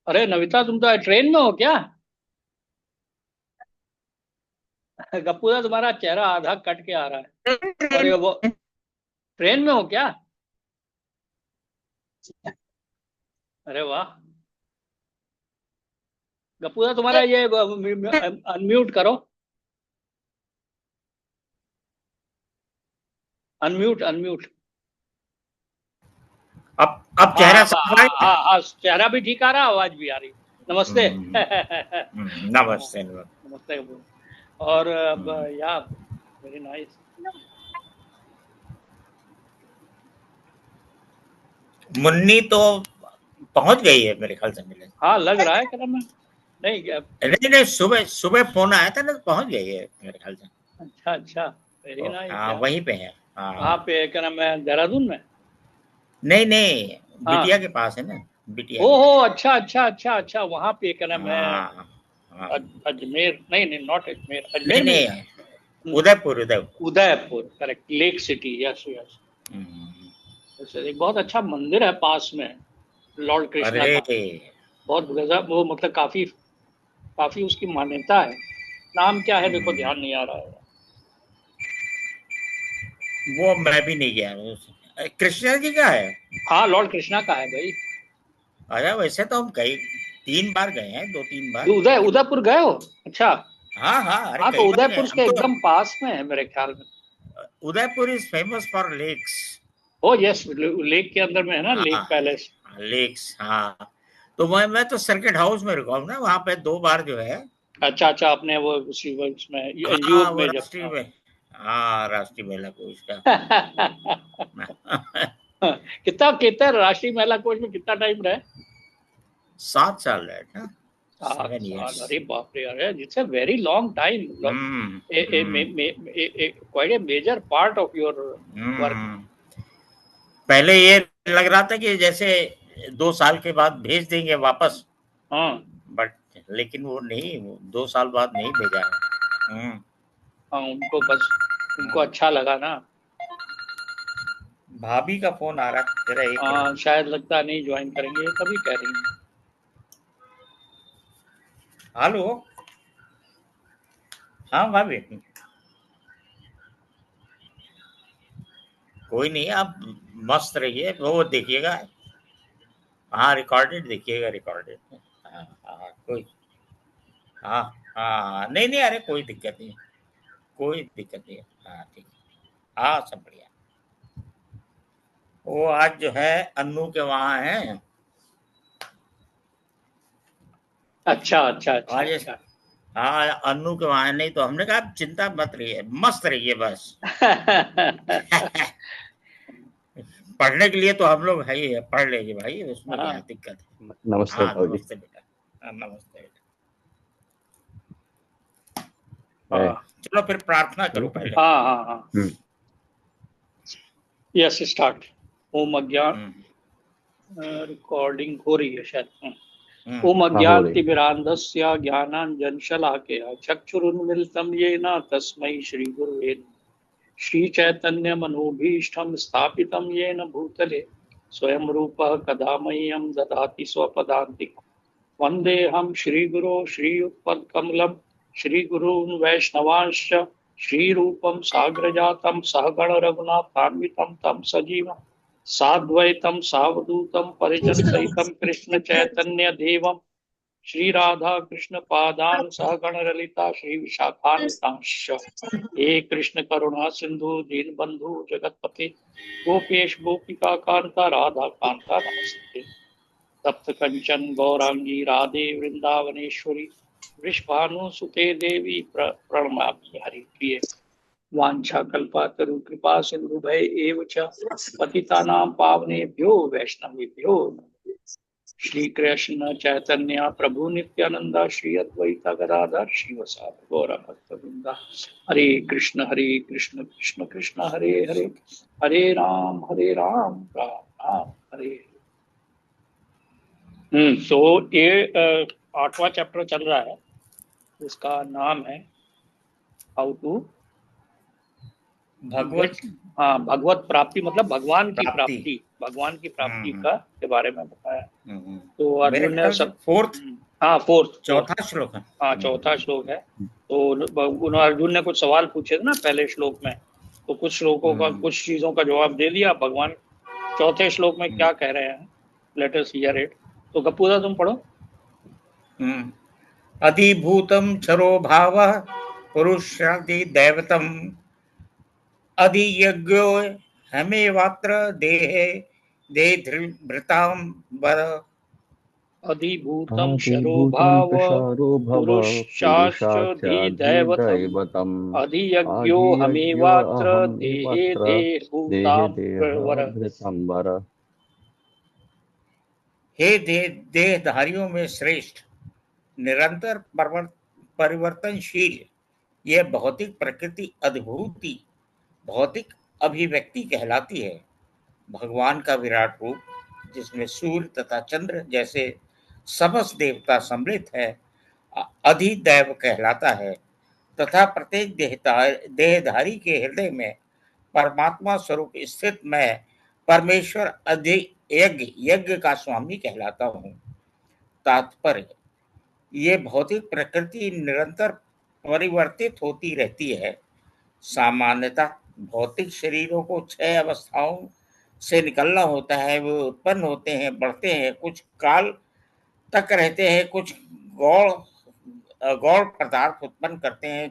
अरे नविता, तुम तो ट्रेन में हो क्या? गप्पूदा, तुम्हारा चेहरा आधा कट के आ रहा है। और ये वो, ट्रेन में हो क्या? अरे वाह। गप्पूदा, तुम्हारा ये अनम्यूट करो। Unmute unmute. अब हाँ चेहरा हाँ साफ हाँ आएगा। हाँ हाँ, चेहरा भी ठीक आ रहा, आवाज भी आ रही। नमस्ते। हम्म, हाँ, नमस्ते नमस्ते। नमस्ते गप्पूदा। और अब हम्म, या, वेरी नाइस। मुन्नी तो पहुंच गई है मेरे ख्याल से मिले। हाँ, लग रहा है, क्या मैं, नहीं क्या। नहीं नहीं, सुबह सुबह फोन आया था ना, तो पहुंच गई है मेरे ख्याल से। अच्छा अच्छा, वेरी तो नाइस हाँ, यार। वहीं पे है। कहाँ हाँ। पे, क्या नाम है, देहरादून में? नहीं नहीं, बिटिया हाँ। के पास है ना। बिटिया ओ के हो, पास। अच्छा अच्छा अच्छा अच्छा, वहां पे क्या नाम है। हाँ हाँ। अजमेर नहीं नहीं, नॉट अजमेर, नहीं अजमेर में नहीं। नहीं, hmm, Udaipur Udaipur. Udaipur, correct, lake city, yes yes. Hmm, वैसे एक बहुत अच्छा मंदिर है पास में, लॉर्ड कृष्णा अरे का। बहुत गजब, वो मतलब काफी काफी उसकी मान्यता है। नाम क्या है, देखो ध्यान नहीं आ रहा है। वो मैं भी नहीं गया कृष्णा जी का है। हाँ, लॉर्ड कृष्णा का है भाई। अरे वैसे तो हम कई 3 बार गए हैं, 2 3 बार, लेकिन उदयपुर गए हो? अच्छा। हाँ हाँ, अरे हाँ, तो कई बार गए उदयपुर हम के तो। एकदम पास में है मेरे ख्याल में। Udaipur is famous for lakes. Oh yes, lake के अंदर में है ना, लेक हाँ, पैलेस। लेक्स हाँ। तो मैं तो सर्किट हाउस में रुका हूँ ना, वहां पे 2 बार जो है। अच्छा अच्छा, अपने वो उसी उसमें हाँ, एनजीओ वो में जब राष्ट्रीय था। में। हाँ, राष्ट्रीय महिला कोष का। कितना कितना राष्ट्रीय महिला कोष में कितना टाइम रहे? 7 साल रहे ना। 7 7 साल, ईयर्स। अरे बाप रे, अरे it's a very long time. Hmm quite a major part of your work. Hmm. पहले ये लग रहा था कि जैसे 2 साल के बाद भेज देंगे वापस, हाँ बट लेकिन वो नहीं, वो 2 साल बाद नहीं भेजा है। हाँ, उनको बस, उनको हम्म। अच्छा लगा ना। भाभी का फोन आ रहा है, जरा एक हाँ, मिनट। शायद लगता नहीं ज्वाइन करेंगे, ये तभी कह रही हैं। हेलो। हाँ भाभी। कोई नहीं, आप मस्त रहिए, वो देखिएगा। हाँ, रिकॉर्डेड देखिएगा, रिकॉर्डेड। हाँ हाँ, कोई। हाँ हाँ, नहीं नहीं, अरे कोई दिक्कत नहीं, कोई दिक्कत नहीं है। हाँ ठीक है। हाँ, सब बढ़िया। वो आज जो है अन्नू के वहाँ है। अच्छा अच्छा अच्छा आज। अच्छा। हाँ, अन्नू के वहाँ है, नहीं तो हमने कहा आप चिंता मत रहिए, मस्त रहिए बस। पढ़ने के लिए तो हम लोग है ही है, पढ़ लेंगे भाई, उसमें क्या हाँ, दिक्कत है। नमस्ते हाँ, भाजी। नमस्ते बेटा। हाँ, नमस्ते बेटा। है। चलो फिर प्रार्थना शुरू करो करें। पहले। हाँ हाँ हाँ, हम्म। Yes start. ओम अज्ञान, हम्म रिकॉर्डिंग हो रही है शायद। हम्म ओम हाँ, हो रही है। अज्ञानतिमिरान्धस्य ज्ञानाञ्जनशलाकया चक्षुरुन्मिलितं येन तस्मै श्रीगुरुवे नमः। श्रीचैतन्यमनोभीष्टं स्थापितं येन भूतले स्वयं रूपः कदा मह्यं ददाति स्वपदान्तिकम्। वन्देऽहं श्रीगुरो श्रीयुक्तकमलं श्रीगुरून् वैष्णवांश्च श्रीरूपं साग्रजातं सहगण रघुनाथान्वितं तं सजीवं साद्वैतं सावधूतं परिजनसहितं कृष्ण चैतन्य देवं श्री राधा कृष्ण पादान सहगण ललिता श्री विशाखान्वितांश्च। हे कृष्ण करुणा सिंधु दीन बंधु जगतपते गोपेश गोपिका कांता राधा कांता नमस्ते। तप्त कंचन गौरांगी राधे वृंदावनेश्वरी वृषभानुसुते देवी प्रणमामि हरिप्रिये। वाञ्छाकल्पातरु कृपा सिन्धुभय एव च पतितानां पावनेभ्यो वैष्णवेभ्यो नमः। श्री कृष्ण चैतन्य प्रभु नित्यानंद श्री अद्वैत गदाधर शिवसादि गौर भक्त वृंदा। हरे कृष्ण कृष्ण कृष्ण हरे हरे, हरे राम राम राम हरे हरे। तो ये 8वां चैप्टर चल रहा है, इसका नाम है हाउ टू गेट। भगवत हाँ, भगवत प्राप्ति मतलब भगवान की प्राप्ति। प्राप्ति, भगवान की प्राप्ति हम्म का के बारे में बताया। तो मेरे अर्जुन ने ख्याल से सब। फोर्थ, हाँ, फोर्थ फोर्थ। चौथा श्लोक है। हाँ, चौथा श्लोक है। तो उन्होंने अर्जुन ने कुछ सवाल पूछे थे ना पहले श्लोक में, तो कुछ श्लोकों का, हम्म, कुछ चीजों का जवाब दे दिया भगवान। चौथे श्लोक में हम्म, क्या कह रहे हैं, लेट अस हियर इट। तो कपूरा तुम पढ़ो। हम्म। अधिभूतं क्षरो भावः पुरुषादि दैवतम् अधियज्ञो हमेवात्र देहे देहधृतां वर। अधिभूतम शरो आदिभूतं भाव तुषारो भव पुरुषाश्चाधिदैवतम् पुरुषाच्चाधिदैवतम् अधियज्ञो आदियज्ञो हमेवात्र देहे अहमेवत्र देहे देहभूताम वर। देहभृतंबर। हे देहधारियों में श्रेष्ठ, निरंतर परिवर्तनशील यह भौतिक प्रकृति अद्भुति भौतिक अभिव्यक्ति कहलाती है। भगवान का विराट रूप जिसमें सूर्य तथा चंद्र जैसे समस्त देवता सम्मिलित है अधिदैव कहलाता है तथा प्रत्येक देहधारी के हृदय में परमात्मा स्वरूप स्थित मैं परमेश्वर अधि यज्ञ यज्ञ का स्वामी कहलाता हूँ। तात्पर्य, ये भौतिक प्रकृति निरंतर परिवर्तित होती रहती है। सामान्यतः भौतिक शरीरों को 6 अवस्थाओं से निकलना होता है। वो उत्पन्न होते हैं, बढ़ते हैं, कुछ काल तक रहते हैं, कुछ गौण गौण पदार्थ उत्पन्न करते हैं,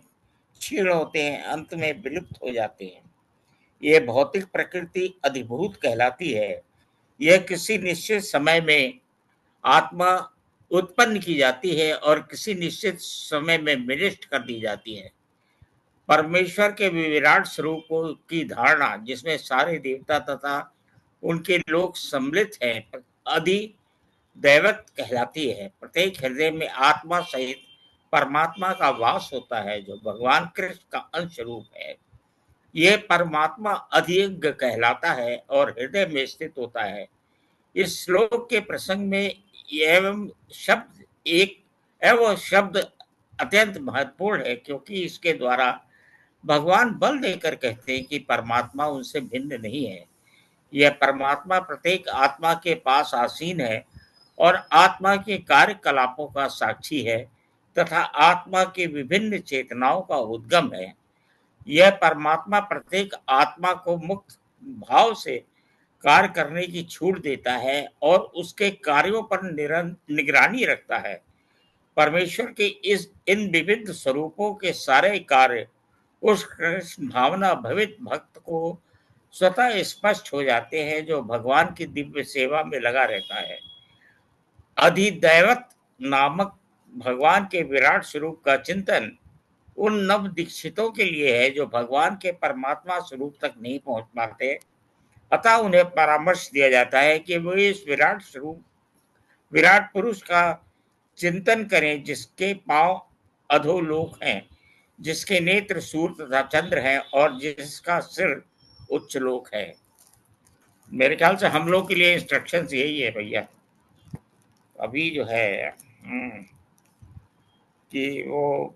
क्षीण होते हैं, अंत में विलुप्त हो जाते हैं। ये भौतिक प्रकृति अधिभूत कहलाती है। यह किसी निश्चित समय में आत्मा उत्पन्न की जाती है और किसी निश्चित समय में विनष्ट कर दी जाती है। परमेश्वर के विराट स्वरूप की धारणा जिसमें सारे देवता तथा उनके लोग सम्मिलित हैं अधिदैवत कहलाती है। प्रत्येक हृदय में आत्मा सहित परमात्मा का वास होता है जो भगवान कृष्ण का अंश रूप है। यह परमात्मा अधियज्ञ कहलाता है और हृदय में स्थित होता है। इस श्लोक के प्रसंग में एवं शब्द एक एवं शब्द अत्यंत महत्वपूर्ण है क्योंकि इसके द्वारा भगवान बल देकर कहते हैं कि परमात्मा उनसे भिन्न नहीं है। यह परमात्मा प्रत्येक आत्मा के पास आसीन है और आत्मा के कार्यकलापों का साक्षी है तथा आत्मा के विभिन्न चेतनाओं का उद्गम है। यह परमात्मा प्रत्येक आत्मा को मुक्त भाव से कार्य करने की छूट देता है और उसके कार्यों पर निगरानी रखता है। परमेश्वर के इस इन विविध स्वरूपों के सारे कार्य उस कृष्ण भावना भवित भक्त को स्वतः स्पष्ट हो जाते हैं जो भगवान की दिव्य सेवा में लगा रहता है। अधिदैवत नामक भगवान के विराट स्वरूप का चिंतन उन नव दीक्षितों के लिए है जो भगवान के परमात्मा स्वरूप तक नहीं पहुंच पाते। अतः उन्हें परामर्श दिया जाता है कि वो इस विराट स्वरूप विराट पुरुष का चिंतन करें जिसके पांव अधोलोक हैं, जिसके नेत्र सूर्य तथा चंद्र हैं और जिसका सिर उच्च लोक है। मेरे ख्याल से हम लोग के लिए इंस्ट्रक्शंस यही है भैया। अभी जो है कि वो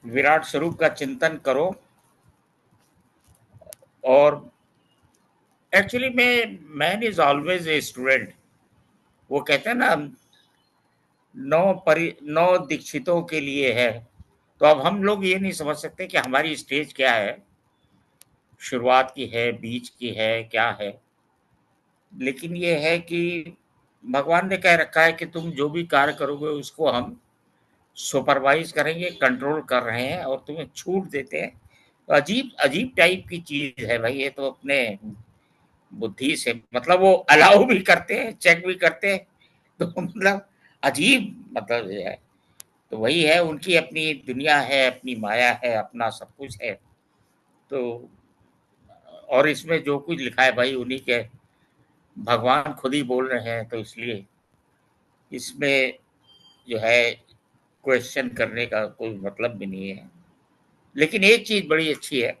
विराट स्वरूप का चिंतन करो। और actually man is always a student. वो कहते हैं ना 9 दीक्षितों के लिए है। तो अब हम लोग ये नहीं समझ सकते कि हमारी स्टेज क्या है, शुरुआत की है, बीच की है, क्या है। लेकिन ये है कि भगवान ने कह रखा है कि तुम जो भी कार्य करोगे उसको हम सुपरवाइज करेंगे, कंट्रोल कर रहे हैं और तुम्हें छूट देते हैं। तो अजीब अजीब टाइप की चीज है भाई। ये तो अपने बुद्धि से मतलब वो अलाउ भी करते हैं, चेक भी करते हैं। तो मतलब अजीब मतलब ये है। तो वही है, उनकी अपनी दुनिया है, अपनी माया है, अपना सब कुछ है। तो और इसमें जो कुछ लिखा है भाई उन्हीं के भगवान खुद ही बोल रहे हैं, तो इसलिए इसमें जो है क्वेश्चन करने का कोई मतलब भी नहीं है। लेकिन एक चीज बड़ी अच्छी है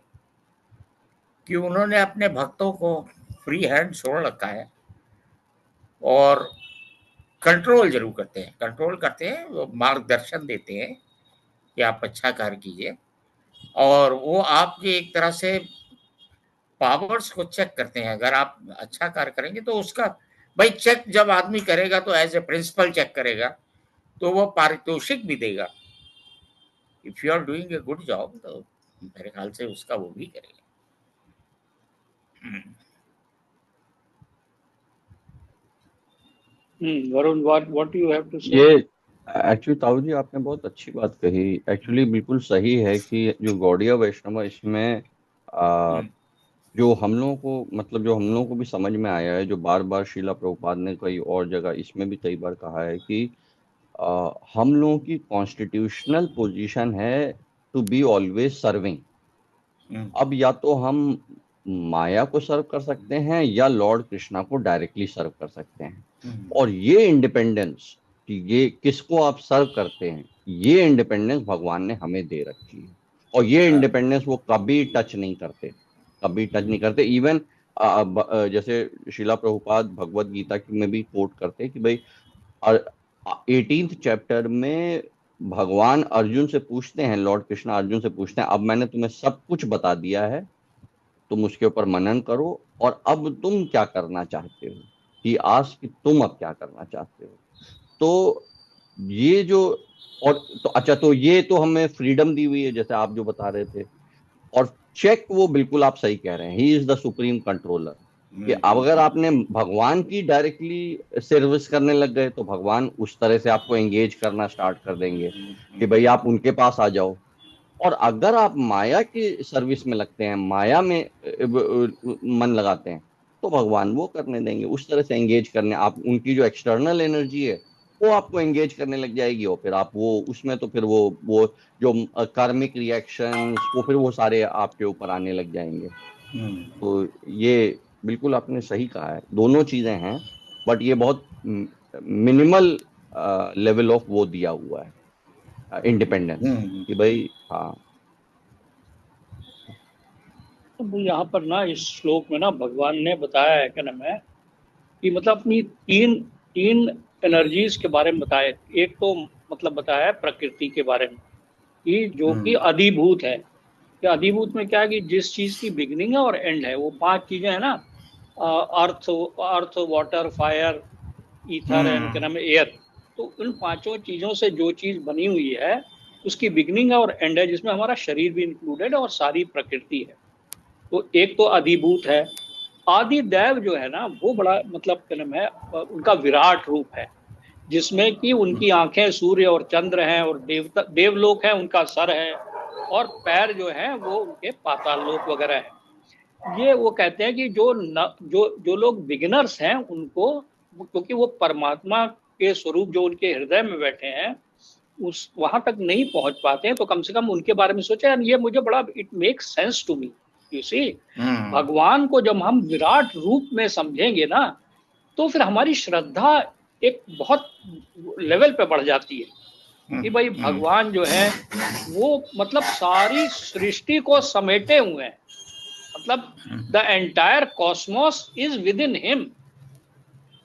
कि उन्होंने अपने भक्तों को फ्री हैंड छोड़ रखा है और कंट्रोल जरूर करते हैं, कंट्रोल करते हैं, वो मार्गदर्शन देते हैं कि आप अच्छा कार्य कीजिए। और वो आपकी एक तरह से पावर्स को चेक करते हैं। अगर आप अच्छा कार्य करेंगे तो उसका भाई चेक जब आदमी करेगा तो एज ए प्रिंसिपल चेक करेगा, तो वो पारितोषिक भी देगा। If you are doing a good job तो मेरे ख्याल से उसका वो भी करेगा। Varun, what you have to say? ये एक्चुअली ताऊ जी आपने बहुत अच्छी बात कही। एक्चुअली बिल्कुल सही है कि जो गौड़िया वैष्णव है इसमें जो हम लोगों को मतलब जो हम लोगों को भी समझ में आया है, जो बार बार श्रीला प्रभुपाद ने कई और जगह इसमें भी कई बार कहा है कि हम लोगों की कॉन्स्टिट्यूशनल पोजीशन है टू बी ऑलवेज सर्विंग। अब या तो हम माया को सर्व कर सकते हैं या लॉर्ड कृष्णा को डायरेक्टली सर्व कर सकते हैं। और ये इंडिपेंडेंस कि ये किसको आप सर्व करते हैं, ये इंडिपेंडेंस भगवान ने हमें दे रखी है। और ये इंडिपेंडेंस वो कभी टच नहीं करते। इवन जैसे श्रीला प्रभुपाद भगवत गीता में भी कोट करते हैं कि भाई 18th चैप्टर में भगवान अर्जुन से पूछते हैं, लॉर्ड कृष्णा अर्जुन से पूछते हैं, अब मैंने तुम्हें सब कुछ बता दिया है, तुम उसके ऊपर मनन करो और अब तुम क्या करना चाहते हो, कि आज कि तुम अब क्या करना चाहते हो। तो ये जो और तो अच्छा, तो ये तो हमें फ्रीडम दी हुई है जैसे आप जो बता रहे थे। और चेक वो बिल्कुल आप सही कह रहे हैं, he is the supreme controller. कि अगर आपने भगवान की डायरेक्टली सर्विस करने लग गए तो भगवान उस तरह से आपको एंगेज करना स्टार्ट कर देंगे कि भाई आप उनके पास आ जाओ। और अगर आप माया की सर्विस में लगते हैं, माया में मन लगाते हैं, तो भगवान वो करने देंगे, उस तरह से एंगेज करने। आप उनकी जो एक्सटर्नल एनर्जी है वो आपको एंगेज करने लग जाएगी और फिर आप वो उसमें तो फिर वो जो कार्मिक रिएक्शंस वो फिर वो सारे आपके ऊपर आने लग जाएंगे। तो ये बिल्कुल आपने सही कहा है, दोनों चीजें हैं, बट ये बहुत मिनिमल लेवल ऑफ वो दिया हुआ है इंडिपेंडेंस कि भाई हाँ। तो यहाँ पर ना इस श्लोक में ना भगवान ने बताया है क्या नाम है कि मतलब अपनी तीन तीन एनर्जीज के बारे में बताया। एक तो मतलब बताया है प्रकृति के बारे में कि जो कि अधिभूत है। कि अधिभूत में क्या है कि जिस चीज की बिगिनिंग है और एंड है, वो 5 चीजें है ना, earth water fire ether and क्या नाम है एयर। तो इन 5 चीजों से जो चीज बनी हुई है उसकी बिगिनिंग है और एंड है, जिसमें हमारा शरीर भी इंक्लूडेड है और सारी प्रकृति है। तो एक तो अधिभूत है। आदिदेव जो है ना वो बड़ा मतलब क्या नाम है उनका विराट रूप है, जिसमें कि उनकी आंखें सूर्य और चंद्र हैं और देवलोक है, उनका सर है और पैर जो है वो उनके पाताल लोक वगैरह है। ये वो कहते हैं कि जो लोग बिगिनर्स हैं उनको, क्योंकि वो परमात्मा के स्वरूप जो उनके हृदय में बैठे हैं उस वहां तक नहीं पहुंच पाते हैं, तो कम से कम उनके बारे में सोचे। ये मुझे बड़ा it makes sense to me. You see, भगवान को जब हम विराट रूप में समझेंगे ना तो फिर हमारी श्रद्धा एक बहुत लेवल पे बढ़ जाती है कि भाई भगवान जो है वो मतलब सारी सृष्टि को समेटे हुए हैं। मतलब the entire Cosmos is with in him.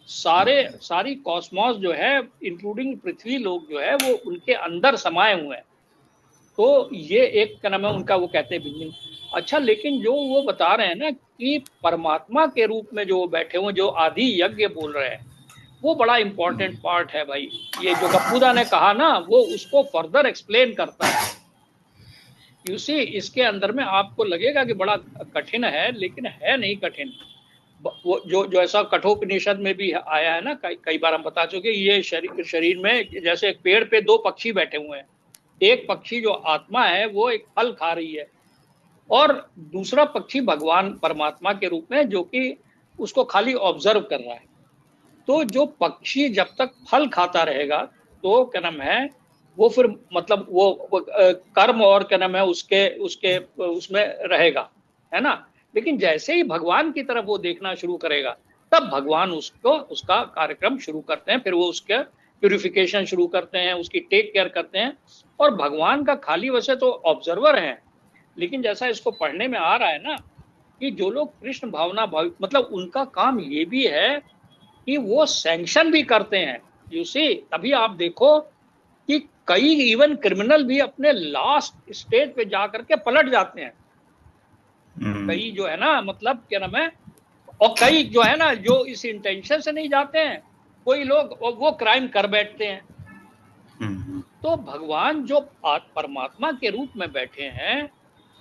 सारी कॉस्मोस जो है इंक्लूडिंग पृथ्वी लोग जो है वो उनके अंदर समाये हुए हैं। तो ये एक क्या नाम है उनका, वो कहते हैं बिगिनिंग। अच्छा, लेकिन जो वो बता रहे हैं ना कि परमात्मा के रूप में जो बैठे हुए जो आदि यज्ञ बोल रहे हैं, वो बड़ा इंपॉर्टेंट पार्ट है भाई। ये जो गप्पूदा ने कहा ना वो उसको फर्दर एक्सप्लेन करता है। यू सी, इसके अंदर में आपको लगेगा कि बड़ा कठिन है, लेकिन है नहीं कठिन। वो जो ऐसा कठोपनिषद में भी आया है ना, कई बार हम बता चुके, ये शरीर में जैसे एक पेड़ पे 2 पक्षी बैठे हुए हैं। एक पक्षी जो आत्मा है वो एक फल खा रही है और दूसरा पक्षी भगवान परमात्मा के रूप में जो कि उसको खाली ऑब्जर्व कर रहा है। तो जो पक्षी जब तक फल खाता रहेगा तो क्या नाम है वो फिर मतलब वो कर्म और क्या नाम है उसके उसमें रहेगा, है ना। लेकिन जैसे ही भगवान की तरफ वो देखना शुरू करेगा तब भगवान उसका कार्यक्रम शुरू करते हैं। फिर वो उसके प्यूरिफिकेशन शुरू करते हैं, उसकी टेक केयर करते हैं। और भगवान का खाली वैसे तो ऑब्जर्वर हैं, लेकिन जैसा इसको पढ़ने में आ रहा है ना कि जो लोग कृष्ण भावना मतलब उनका काम ये भी है कि वो सैंक्शन भी करते हैं। यू सी, तभी आप देखो कि कई इवन क्रिमिनल भी अपने लास्ट स्टेज पे जा करके पलट जाते हैं। कई जो है ना मतलब क्या नाम है और कई जो है ना, जो इस इंटेंशन से नहीं जाते हैं, कोई लोग वो क्राइम कर बैठते हैं। तो भगवान जो परमात्मा के रूप में बैठे हैं,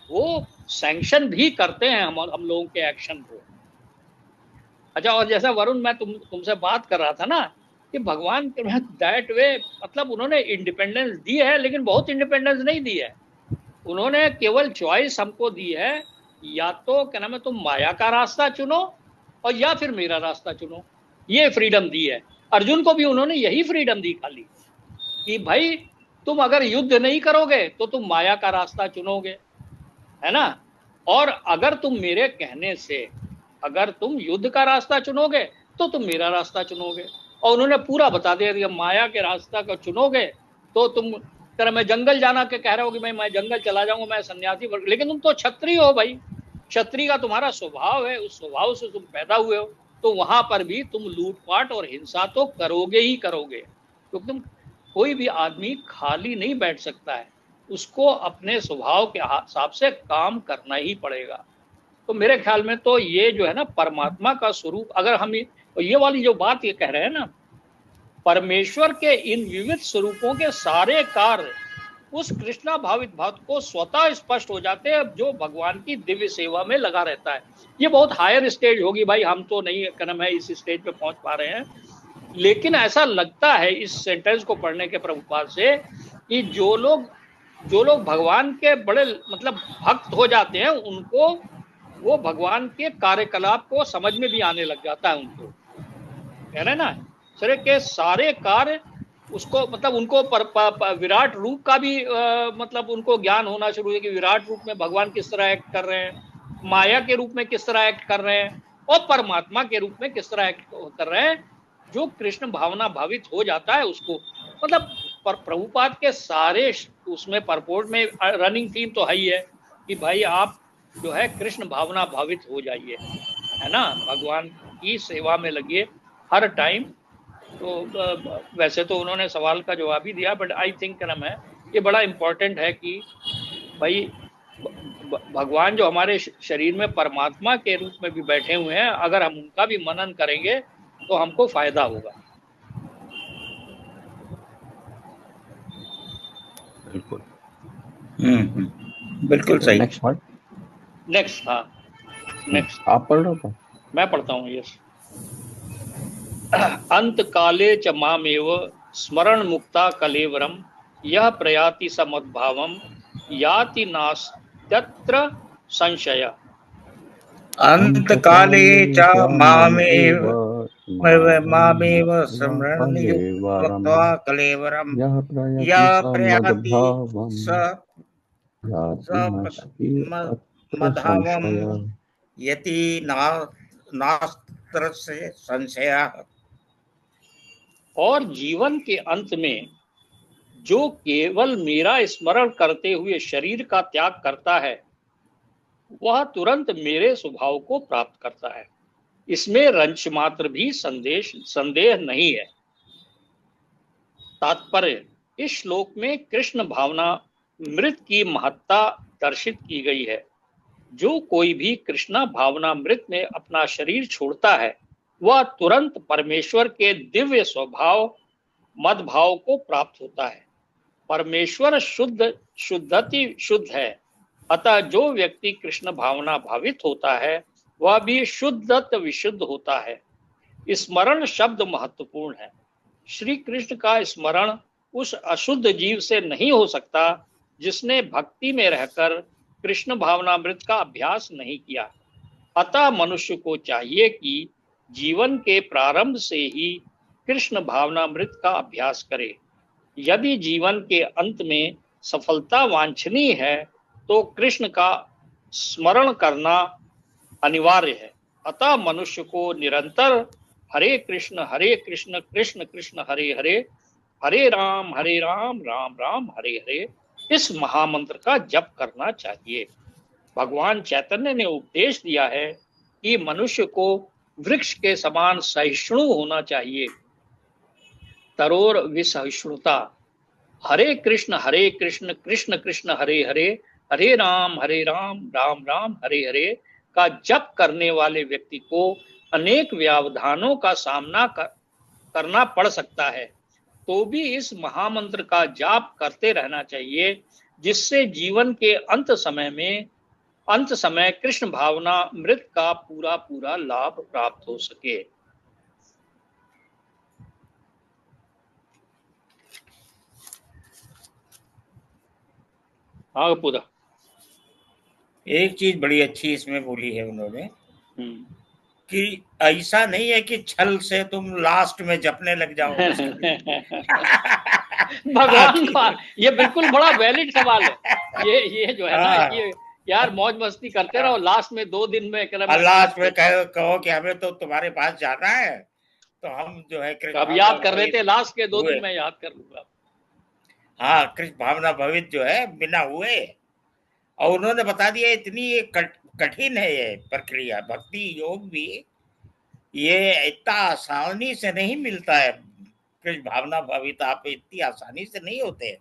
वो सैंक्शन भी करते हैं हम लोगों के एक्शन को। अच्छा, और जैसा वरुण, मैं तुमसे बात कर रहा था ना कि भगवान दैट वे, मतलब उन्होंने इंडिपेंडेंस दी है, लेकिन बहुत इंडिपेंडेंस नहीं दी है। उन्होंने केवल चॉइस हमको दी है, या तो क्या नाम है, तुम माया का रास्ता चुनो और या फिर मेरा रास्ता चुनो। ये फ्रीडम दी है। अर्जुन को भी उन्होंने यही फ्रीडम दी खाली, कि भाई तुम अगर युद्ध नहीं करोगे तो तुम माया का रास्ता चुनोगे, है ना। और अगर तुम मेरे कहने से, अगर तुम युद्ध का रास्ता चुनोगे तो तुम मेरा रास्ता चुनोगे। और उन्होंने पूरा बता दिया कि माया के रास्ता को चुनोगे तो तुम, तरह मैं जंगल जाना के कह रहे हो कि मैं जंगल चला जाऊंगा, मैं सन्यासी, लेकिन तुम तो क्षत्रिय हो भाई, क्षत्रिय का तुम्हारा स्वभाव है, उस स्वभाव से तुम पैदा हुए हो, तो वहां पर भी तुम लूटपाट और हिंसा तो करोगे ही करोगे, क्योंकि तुम, कोई भी आदमी खाली नहीं बैठ सकता है, उसको अपने स्वभाव के हिसाब से काम करना ही पड़ेगा। तो मेरे ख्याल में तो ये जो है ना, परमात्मा का स्वरूप, अगर हम ये वाली जो बात ये कह रहे हैं ना, परमेश्वर के इन विविध स्वरूपों के सारे कार्य उस कृष्णा भावित भक्त को स्वतः स्पष्ट हो जाते हैं, जो भगवान की दिव्य सेवा में लगा रहता है। ये बहुत हायर स्टेज होगी भाई, हम तो नहीं कर्म है इस स्टेज पे पहुंच पा रहे हैं, लेकिन ऐसा लगता है इस सेंटेंस को पढ़ने के प्रभुपाद से कि जो लोग भगवान के बड़े मतलब भक्त हो जाते हैं, उनको वो भगवान के कार्यकलाप को समझ में भी आने लग जाता है। उनको कह रहे ना, सरे के सारे कार्य उसको, मतलब उनको विराट रूप का भी मतलब उनको ज्ञान होना शुरू है कि विराट रूप में भगवान किस तरह एक्ट कर रहे हैं, माया के रूप में किस तरह एक्ट कर रहे हैं, और परमात्मा के रूप में किस तरह एक्ट कर रहे हैं। जो कृष्ण भावना भावित हो जाता है उसको, मतलब प्रभुपाद के सारे उसमें परपोर्ट में रनिंग थीम तो है ही है कि भाई आप जो है कृष्ण भावना भावित हो जाइए, है ना, भगवान की सेवा में लगिए हर टाइम। तो वैसे तो उन्होंने सवाल का जवाब ही दिया, बट आई थिंक क्या है, ये बड़ा इंपॉर्टेंट है कि भाई भगवान जो हमारे शरीर में परमात्मा के रूप में भी बैठे हुए हैं, अगर हम उनका भी मनन करेंगे तो हमको फायदा होगा। बिल्कुल। बिल्कुल सही। Next part. नेक्स्ट, हाँ नेक्स्ट आप पढ़ रहे हो? मैं पढ़ता हूँ। यस। अंत काले च मामेव स्मरण मुक्ता कलेवरम यह प्रयाति समद्भावम याति नास्त्यत्र संशय। अंत काले च मामेव स्मृत्वा कलेवरम यः प्रयाति समद्भावम् यति नास्त्र संशयः। और जीवन के अंत में जो केवल मेरा स्मरण करते हुए शरीर का त्याग करता है, वह तुरंत मेरे स्वभाव को प्राप्त करता है, इसमें रंच मात्र भी संदेह नहीं है। तात्पर्य, इस श्लोक में कृष्ण भावना मृत की महत्ता दर्शित की गई है। जो कोई भी कृष्णा भावना मृत में अपना शरीर छोड़ता है, वह तुरंत परमेश्वर के दिव्य स्वभाव मदभाव को प्राप्त होता है। परमेश्वर शुद्ध है, अतः जो व्यक्ति कृष्ण भावना भावित होता है वह भी शुद्ध विशुद्ध होता है। स्मरण शब्द महत्वपूर्ण है। श्री कृष्ण का स्मरण उस अशुद्ध जीव से नहीं हो सकता जिसने भक्ति में रहकर कृष्ण भावनामृत का अभ्यास नहीं किया। अतः मनुष्य को चाहिए कि जीवन के प्रारंभ से ही कृष्ण भावनामृत का अभ्यास करे। यदि जीवन के अंत में सफलता वांछनीय है तो कृष्ण का स्मरण करना अनिवार्य है। अतः मनुष्य को निरंतर हरे कृष्ण कृष्ण कृष्ण हरे हरे, हरे राम राम राम हरे हरे, इस महामंत्र का जप करना चाहिए। भगवान चैतन्य ने उपदेश दिया है कि मनुष्य को वृक्ष के समान सहिष्णु होना चाहिए। तरोर विसहिष्णुता। हरे कृष्ण कृष्ण कृष्ण हरे हरे, हरे राम राम राम हरे हरे, का जप करने वाले व्यक्ति को अनेक व्यवधानों का सामना करना पड़ सकता है, तो भी इस महामंत्र का जाप करते रहना चाहिए, जिससे जीवन के अंत समय कृष्ण भावना मृत का पूरा पूरा लाभ प्राप्त हो सके। हाँ पूरा एक चीज बड़ी अच्छी इसमें बोली है उन्होंने कि ऐसा नहीं है कि छल से तुम लास्ट में जपने लग जाओ। भगवान का ये बिल्कुल बड़ा वैलिड सवाल है। ये जो है ना, ये यार मौज मस्ती करते रहो, लास्ट में 2 दिन में लास्ट में कहो कि हमें तो तुम्हारे पास जाना है, तो हम जो है अब याद कर रहे थे, लास्ट के 2 दिन में याद कर लूंगा। हाँ, कृष्ण भावना भवित जो है बिना हुए, और उन्होंने बता दिया इतनी कठिन है ये प्रक्रिया। भक्ति योग भी ये इतना आसानी से नहीं मिलता है, कृष्ण भावना भावित आप इतनी आसानी से नहीं होते।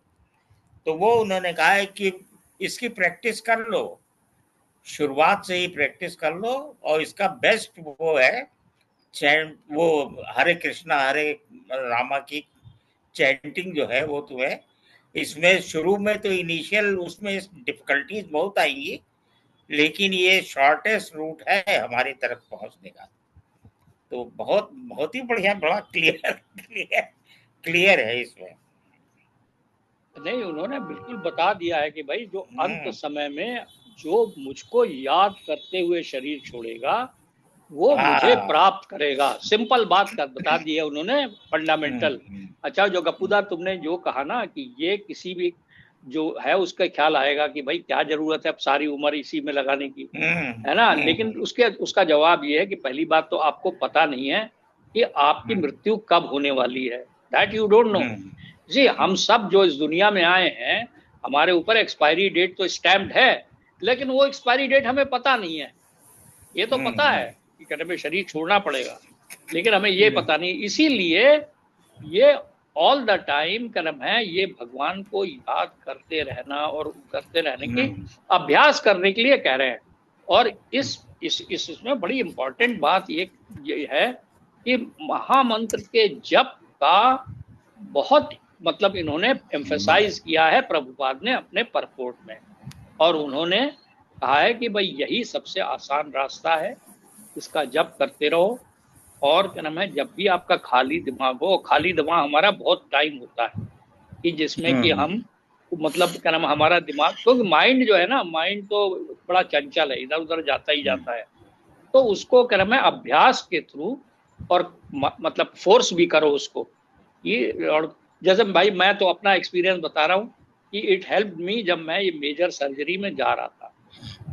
तो वो उन्होंने कहा है कि इसकी प्रैक्टिस कर लो, शुरुआत से ही प्रैक्टिस कर लो, और इसका बेस्ट वो है वो हरे कृष्णा हरे रामा की चैंटिंग जो है, वो तुम्हें इसमें शुरू में तो इनिशियल उसमें डिफिकल्टीज बहुत आएंगी, लेकिन ये शॉर्टेस्ट रूट है हमारी तरफ पहुंचने का। तो बहुत बहुत ही बढ़िया, बड़ा क्लियर है इसमें। नहीं, उन्होंने बिल्कुल बता दिया है कि भाई जो अंत समय में जो मुझको याद करते हुए शरीर छोड़ेगा वो मुझे प्राप्त करेगा। सिंपल बात बता दी है उन्होंने, फंडामेंटल। अच्छा, जो गप्पूदा तुमने जो कहा ना कि ये किसी भी जो है उसका ख्याल आएगा कि भाई क्या जरूरत है अब सारी उम्र इसी में लगाने की, है ना। लेकिन उसका जवाब ये है कि पहली बात तो आपको पता नहीं है कि आपकी मृत्यु कब होने वाली है, दैट यू डोंट नो। जी, हम सब जो इस दुनिया में आए हैं, हमारे ऊपर एक्सपायरी डेट तो स्टैम्प्ड है, लेकिन वो एक्सपायरी डेट हमें पता नहीं है। ये तो पता है कि कहने में शरीर छोड़ना पड़ेगा, लेकिन हमें ये पता नहीं। इसीलिए ये ऑल द टाइम कर्म है, ये भगवान को याद करते रहना और करते रहने की अभ्यास करने के लिए कह रहे हैं। और इसमें बड़ी इंपॉर्टेंट बात ये है कि महामंत्र के जप का बहुत मतलब इन्होंने एम्फेसाइज किया है प्रभुपाद ने अपने परपोर्ट में, और उन्होंने कहा है कि भाई यही सबसे आसान रास्ता है, इसका जप करते रहो। और क्या नाम है, जब भी आपका खाली दिमाग हो, खाली दिमाग हमारा बहुत टाइम होता है कि जिसमें कि हम मतलब क्या नाम, हमारा दिमाग, क्योंकि माइंड जो है ना, माइंड तो बड़ा चंचल है, इधर उधर जाता ही जाता है। तो उसको क्या नाम है, अभ्यास के थ्रू और मतलब फोर्स भी करो उसको। ये और जैसे भाई मैं तो अपना एक्सपीरियंस बता रहा हूँ कि इट हेल्प मी। जब मैं ये मेजर सर्जरी में जा रहा था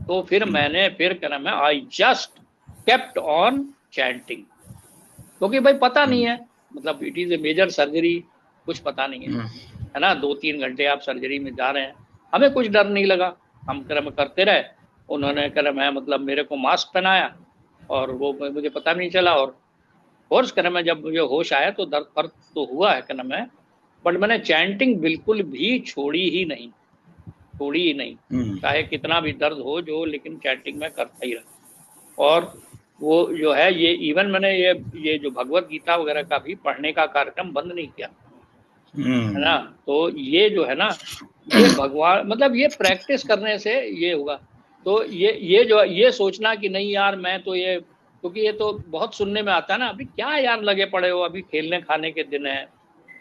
तो फिर मैंने क्या नाम है, I just kept on chanting, क्योंकि भाई पता नहीं है, मतलब it is a major surgery, कुछ पता नहीं है ना। 2-3 घंटे आप सर्जरी में जा रहे हैं, हमें कुछ डर नहीं लगा, हम कर्म करते रहे। उन्होंने कर्म है मतलब मेरे को मास्क पहनाया और वो मुझे पता नहीं चला। और कोर्स कर्म है जब मुझे होश आया तो दर्द फर्क तो हुआ है कर्म है, बट मैंने चैंटिंग बिल्कुल भी छोड़ी ही नहीं, चाहे कितना भी दर्द हो जो, लेकिन चैंटिंग में करता ही रहा। और वो जो है ये इवन मैंने ये जो भगवत गीता वगैरह का भी पढ़ने का कार्यक्रम बंद नहीं किया, है ना। तो ये जो है ना, ये भगवान मतलब ये प्रैक्टिस करने से ये होगा। तो ये जो ये सोचना कि नहीं यार मैं तो ये, क्योंकि ये तो बहुत सुनने में आता है ना, अभी क्या यार लगे पड़े हो, अभी खेलने खाने के दिन है।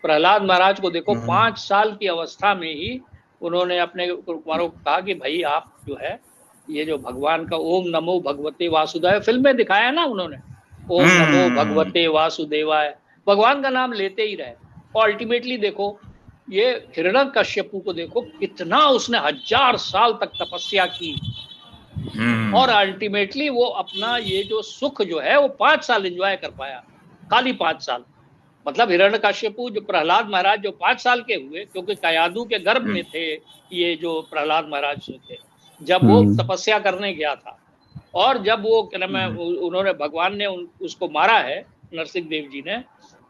प्रहलाद महाराज को देखो, 5 साल की अवस्था में ही उन्होंने अपने कुमारों को कहा कि भाई आप जो है ये जो भगवान का ओम नमो भगवते वासुदेवाय फिल्म में दिखाया ना उन्होंने, ओम नमो भगवते वासुदेवाय, भगवान का नाम लेते ही रहे। और अल्टीमेटली देखो ये हिरण्यकश्यपु को देखो, कितना उसने 1000 साल तक तपस्या की, और अल्टीमेटली वो अपना ये जो सुख जो है वो 5 साल एंजॉय कर पाया, खाली 5 साल। मतलब हिरण्यकश्यपु जो प्रहलाद महाराज जो 5 साल के हुए, क्योंकि कयादू के गर्भ में थे ये जो प्रहलाद महाराज जो थे, जब वो तपस्या करने गया था। और जब वो क्या नाम है उन्होंने भगवान ने उसको मारा है, नरसिंह देव जी ने,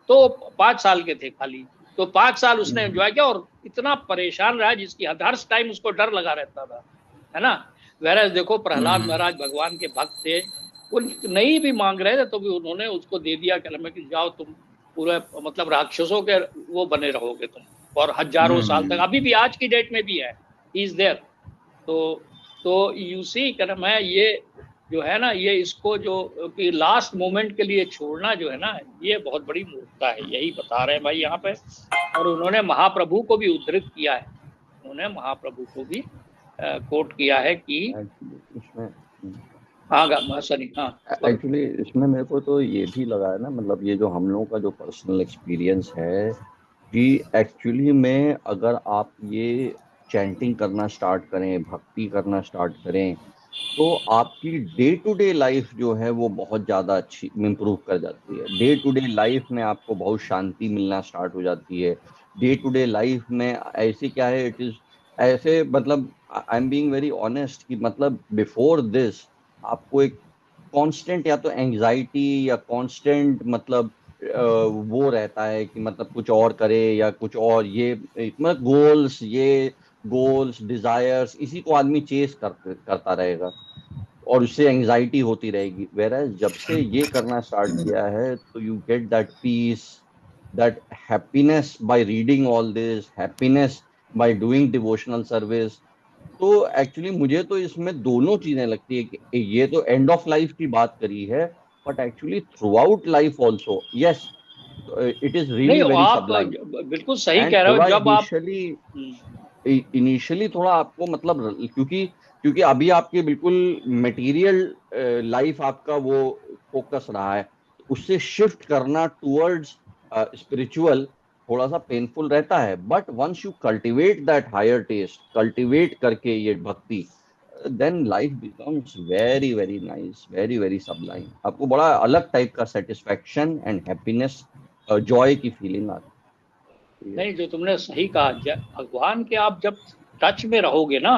तो 5 साल के थे खाली। तो 5 साल उसने एंजॉय किया और इतना परेशान रहा जिसकी हर टाइम उसको डर लगा रहता था, है ना। वैराज देखो प्रहलाद हम्म, महाराज भगवान के भक्त थे, वो नहीं भी मांग रहे थे तो भी उन्होंने उसको दे दिया कलम में कि जाओ तुम पूरे मतलब राक्षसों के वो बने रहोगे तुम, और हजारों साल तक, हम्म, अभी भी आज की डेट में भी है, ही इज देयर। तो तो यू सी कलम है ये जो है ना, ये इसको जो कि लास्ट मोमेंट के लिए छोड़ना जो है ना, ये बहुत बड़ी मूर्खता है, यही बता रहे हैं भाई यहाँ पे। और उन्होंने महाप्रभु को भी उद्धृत किया है, उन्होंने महाप्रभु को भी कोट किया है कि एक्चुअली इसमें हाँ सनी हाँ बोलो। एक्चुअली इसमें मेरे को तो ये भी लगा है ना, मतलब ये जो हम लोगों का जो पर्सनल एक्सपीरियंस है कि एक्चुअली में अगर आप ये चैंटिंग करना स्टार्ट करें, भक्ति करना स्टार्ट करें, तो आपकी डे टू डे लाइफ जो है वो बहुत ज़्यादा अच्छी इम्प्रूव कर जाती है। डे टू डे लाइफ में आपको बहुत शांति मिलना स्टार्ट हो जाती है। डे टू डे लाइफ में ऐसे क्या है, इट इज ऐसे मतलब I am being very honest कि मतलब बिफोर दिस आपको एक कांस्टेंट या तो एंजाइटी या कांस्टेंट मतलब वो रहता है कि मतलब कुछ और करे या कुछ और, ये मतलब गोल्स डिजायर्स इसी को आदमी चेस करता रहेगा और उससे एंजाइटी होती रहेगी। वेरएज जब से ये करना स्टार्ट किया है तो you get that peace, that happiness by reading all this, happiness by doing devotional service. तो एक्चुअली मुझे तो इसमें दोनों चीजें लगती है कि ये तो एंड ऑफ लाइफ की बात करी है, but actually through out life also yes, it is नहीं रियली वेरी आप सबलाइन। बिल्कुल सही एंड कह रहे हो, थोड़ा जब आप इनिशियली इनिशियली थोड़ा आपको मतलब क्योंकि क्योंकि अभी आपके बिल्कुल मटेरियल लाइफ आपका वो फोकस रहा है, उससे शिफ्ट करना टुवर्ड्स स्पिरिचुअल थोड़ा सा पेनफुल रहता है। But once you cultivate that higher taste, cultivate करके ये भक्ति, then life becomes very very nice, very very sublime. आपको बड़ा अलग टाइप का सेटिस्फैक्शन एंड हैप्पीनेस, जॉय की फीलिंग आती है। नहीं, जो तुमने सही कहा, भगवान के आप जब टच में रहोगे ना,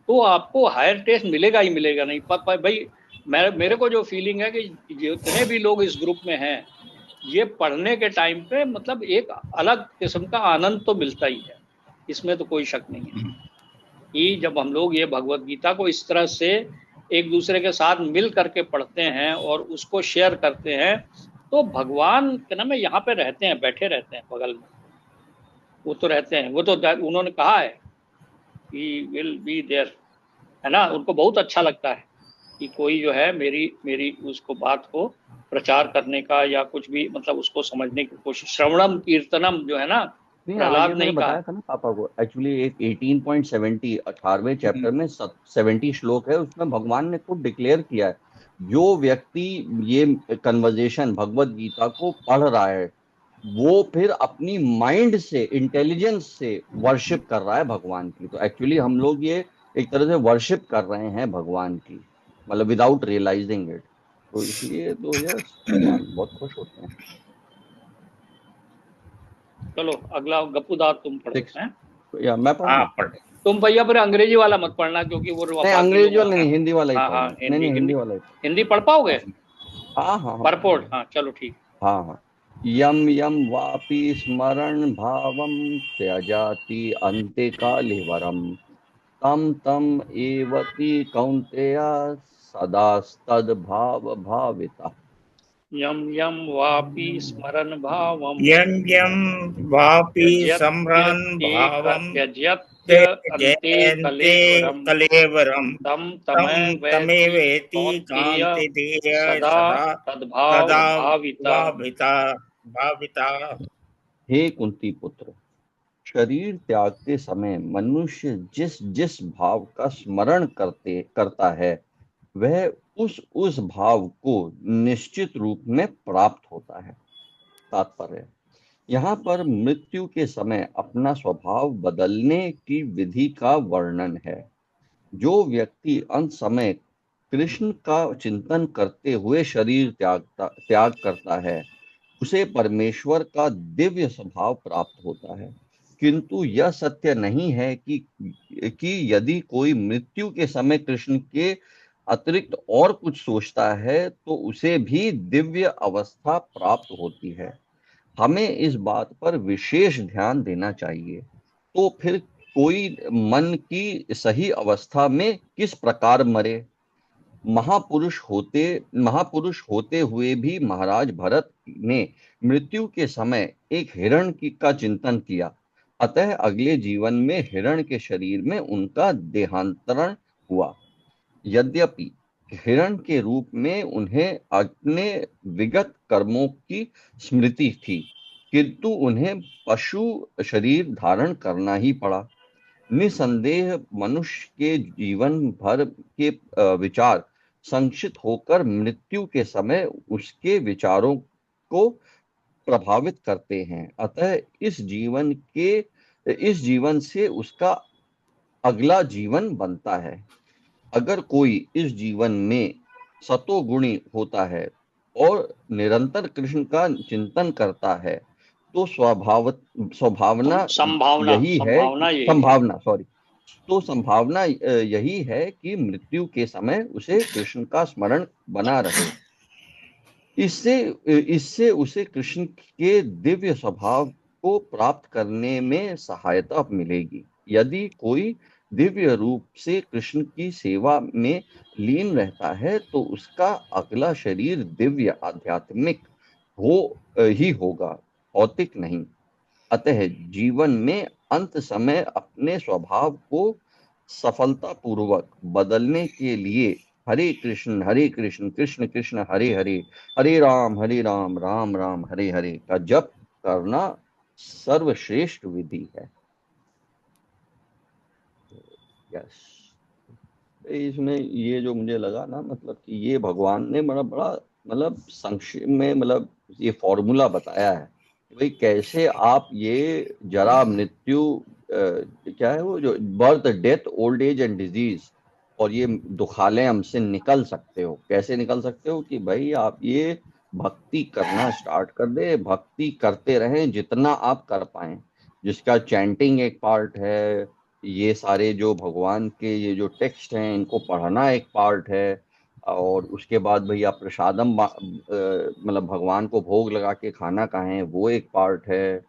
तो आपको हायर टेस्ट मिलेगा ही मिलेगा। नहीं भाई, मेरे को जो फीलिंग है कि जितने भी लोग इस ग्रुप में हैं, ये पढ़ने के टाइम पे मतलब एक अलग किस्म का आनंद तो मिलता ही है, इसमें तो कोई शक नहीं है कि जब हम लोग ये भगवत गीता को इस तरह से एक दूसरे के साथ मिल करके पढ़ते हैं और उसको शेयर करते हैं, तो भगवान क्या नाम है यहाँ पे रहते हैं, बैठे रहते हैं बगल में, वो तो रहते हैं, वो तो उन्होंने कहा है ही विल बी देयर, है ना। उनको बहुत अच्छा लगता है कि कोई जो है मेरी मेरी उसको बात को प्रचार करने का या कुछ भी मतलब उसको समझने की कोशिश, श्रवणम कीर्तनम जो है ना, नहीं, आगे प्रहलाद ने मैंने ही कहा। बताया था ना पापा को, एक्चुअली एक 18.70 18वें हम्म, चैप्टर में 70 श्लोक है, उसमें भगवान ने खुद डिक्लेयर किया है जो व्यक्ति ये कन्वर्जेशन भगवत गीता को पढ़ रहा है वो फिर अपनी माइंड से, इंटेलिजेंस से वर्शिप कर रहा है भगवान की। तो एक्चुअली हम लोग ये एक तरह से वर्शिप कर रहे हैं भगवान की, मतलब विदाउट रियलाइजिंग इट। तो इसलिए तो यस, भगवान बहुत खुश होते हैं। चलो अगला गपुदार तुम पढ़ो सिक्स, हैं। या मैं हाँ पढ़ूं? पढ़। तुम भैया फिर अंग्रेजी वाला मत पढ़ना, क्योंकि वो नहीं बाकी अंग्रेजी लोग वाला हैं। नहीं, हिंदी वाला ही हाँ हाँ, पढ़ना। नहीं हिंदी नहीं, हिंदी हिंदी वाला ही। हिंदी पढ़ पाओगे? हाँ हाँ हाँ परपोर्ट, हाँ चलो ठीक। हाँ हाँ। यम यम वापि स्मरण भावम त्यजाति अन्ते कालेवरम, तम तम एवति कौन्तेय सदास्तद भाव भाविता। यम यम वापि स्मरन् भावम् यं यं वापि सम्रान् भावं त्यज्यत्य अन्ते त्यजन्ते कलेवरम् कलेवरं तं तं तमेवेति तमेवेति कौन्तेय कान्तिधेय सदा सदा तद्भाव तदा भाविता। भाविता भाविता। हे कुंती पुत्र, शरीर त्यागते समय मनुष्य जिस जिस भाव का स्मरण करता है वह उस भाव को निश्चित रूप में प्राप्त होता है। तात्पर्य, यहाँ पर मृत्यु के समय अपना स्वभाव बदलने की विधि का वर्णन है। जो व्यक्ति अंत समय कृष्ण का चिंतन करते हुए शरीर त्याग करता है उसे परमेश्वर का दिव्य स्वभाव प्राप्त होता है। किंतु यह सत्य नहीं है कि यदि कोई मृत्यु के समय कृष्ण के अतिरिक्त और कुछ सोचता है तो उसे भी दिव्य अवस्था प्राप्त होती है। हमें इस बात पर विशेष ध्यान देना चाहिए। तो फिर कोई मन की सही अवस्था में किस प्रकार मरे। महापुरुष होते हुए भी महाराज भरत ने मृत्यु के समय एक हिरण का चिंतन किया, अतः अगले जीवन में हिरण के शरीर में उनका देहांतरण हुआ। यद्यपि हिरण के रूप में उन्हें अपने विगत कर्मों की स्मृति थी, किंतु उन्हें पशु शरीर धारण करना ही पड़ा। निसंदेह मनुष्य के जीवन भर के विचार संक्षिप्त होकर मृत्यु के समय उसके विचारों को प्रभावित करते हैं, अतः इस जीवन से उसका अगला जीवन बनता है। अगर कोई इस जीवन में सतोगुणी होता है और निरंतर कृष्ण का चिंतन करता है तो संभावना यही है कि मृत्यु के समय उसे कृष्ण का स्मरण बना रहे। इससे उसे कृष्ण के दिव्य स्वभाव को प्राप्त करने में सहायता मिलेगी। यदि कोई दिव्य रूप से कृष्ण की सेवा में लीन रहता है तो उसका अगला शरीर दिव्य आध्यात्मिक ही होगा, भौतिक नहीं। अतः जीवन में अंत समय अपने स्वभाव को सफलतापूर्वक बदलने के लिए हरे कृष्ण कृष्ण कृष्ण हरे हरे, हरे राम राम राम हरे हरे का जप करना सर्वश्रेष्ठ विधि है। यस, इसमें ये जो मुझे लगा ना, मतलब कि ये भगवान ने बड़ा मतलब संक्षेप में मतलब ये फॉर्मूला बताया है कि भाई कैसे आप ये जरा मृत्यु क्या है वो जो birth death old age and disease और ये दुखालय हमसे निकल सकते हो। कैसे निकल सकते हो कि भाई आप ये भक्ति करना स्टार्ट कर दे, भक्ति करते रहें जितना आप कर पाएं, जिसका चैंटिंग एक पार्ट है, ये सारे जो भगवान के ये जो टेक्स्ट हैं इनको पढ़ना एक पार्ट है, और उसके बाद भैया प्रसादम मतलब भगवान को भोग लगा के खाना खाएं वो एक पार्ट है।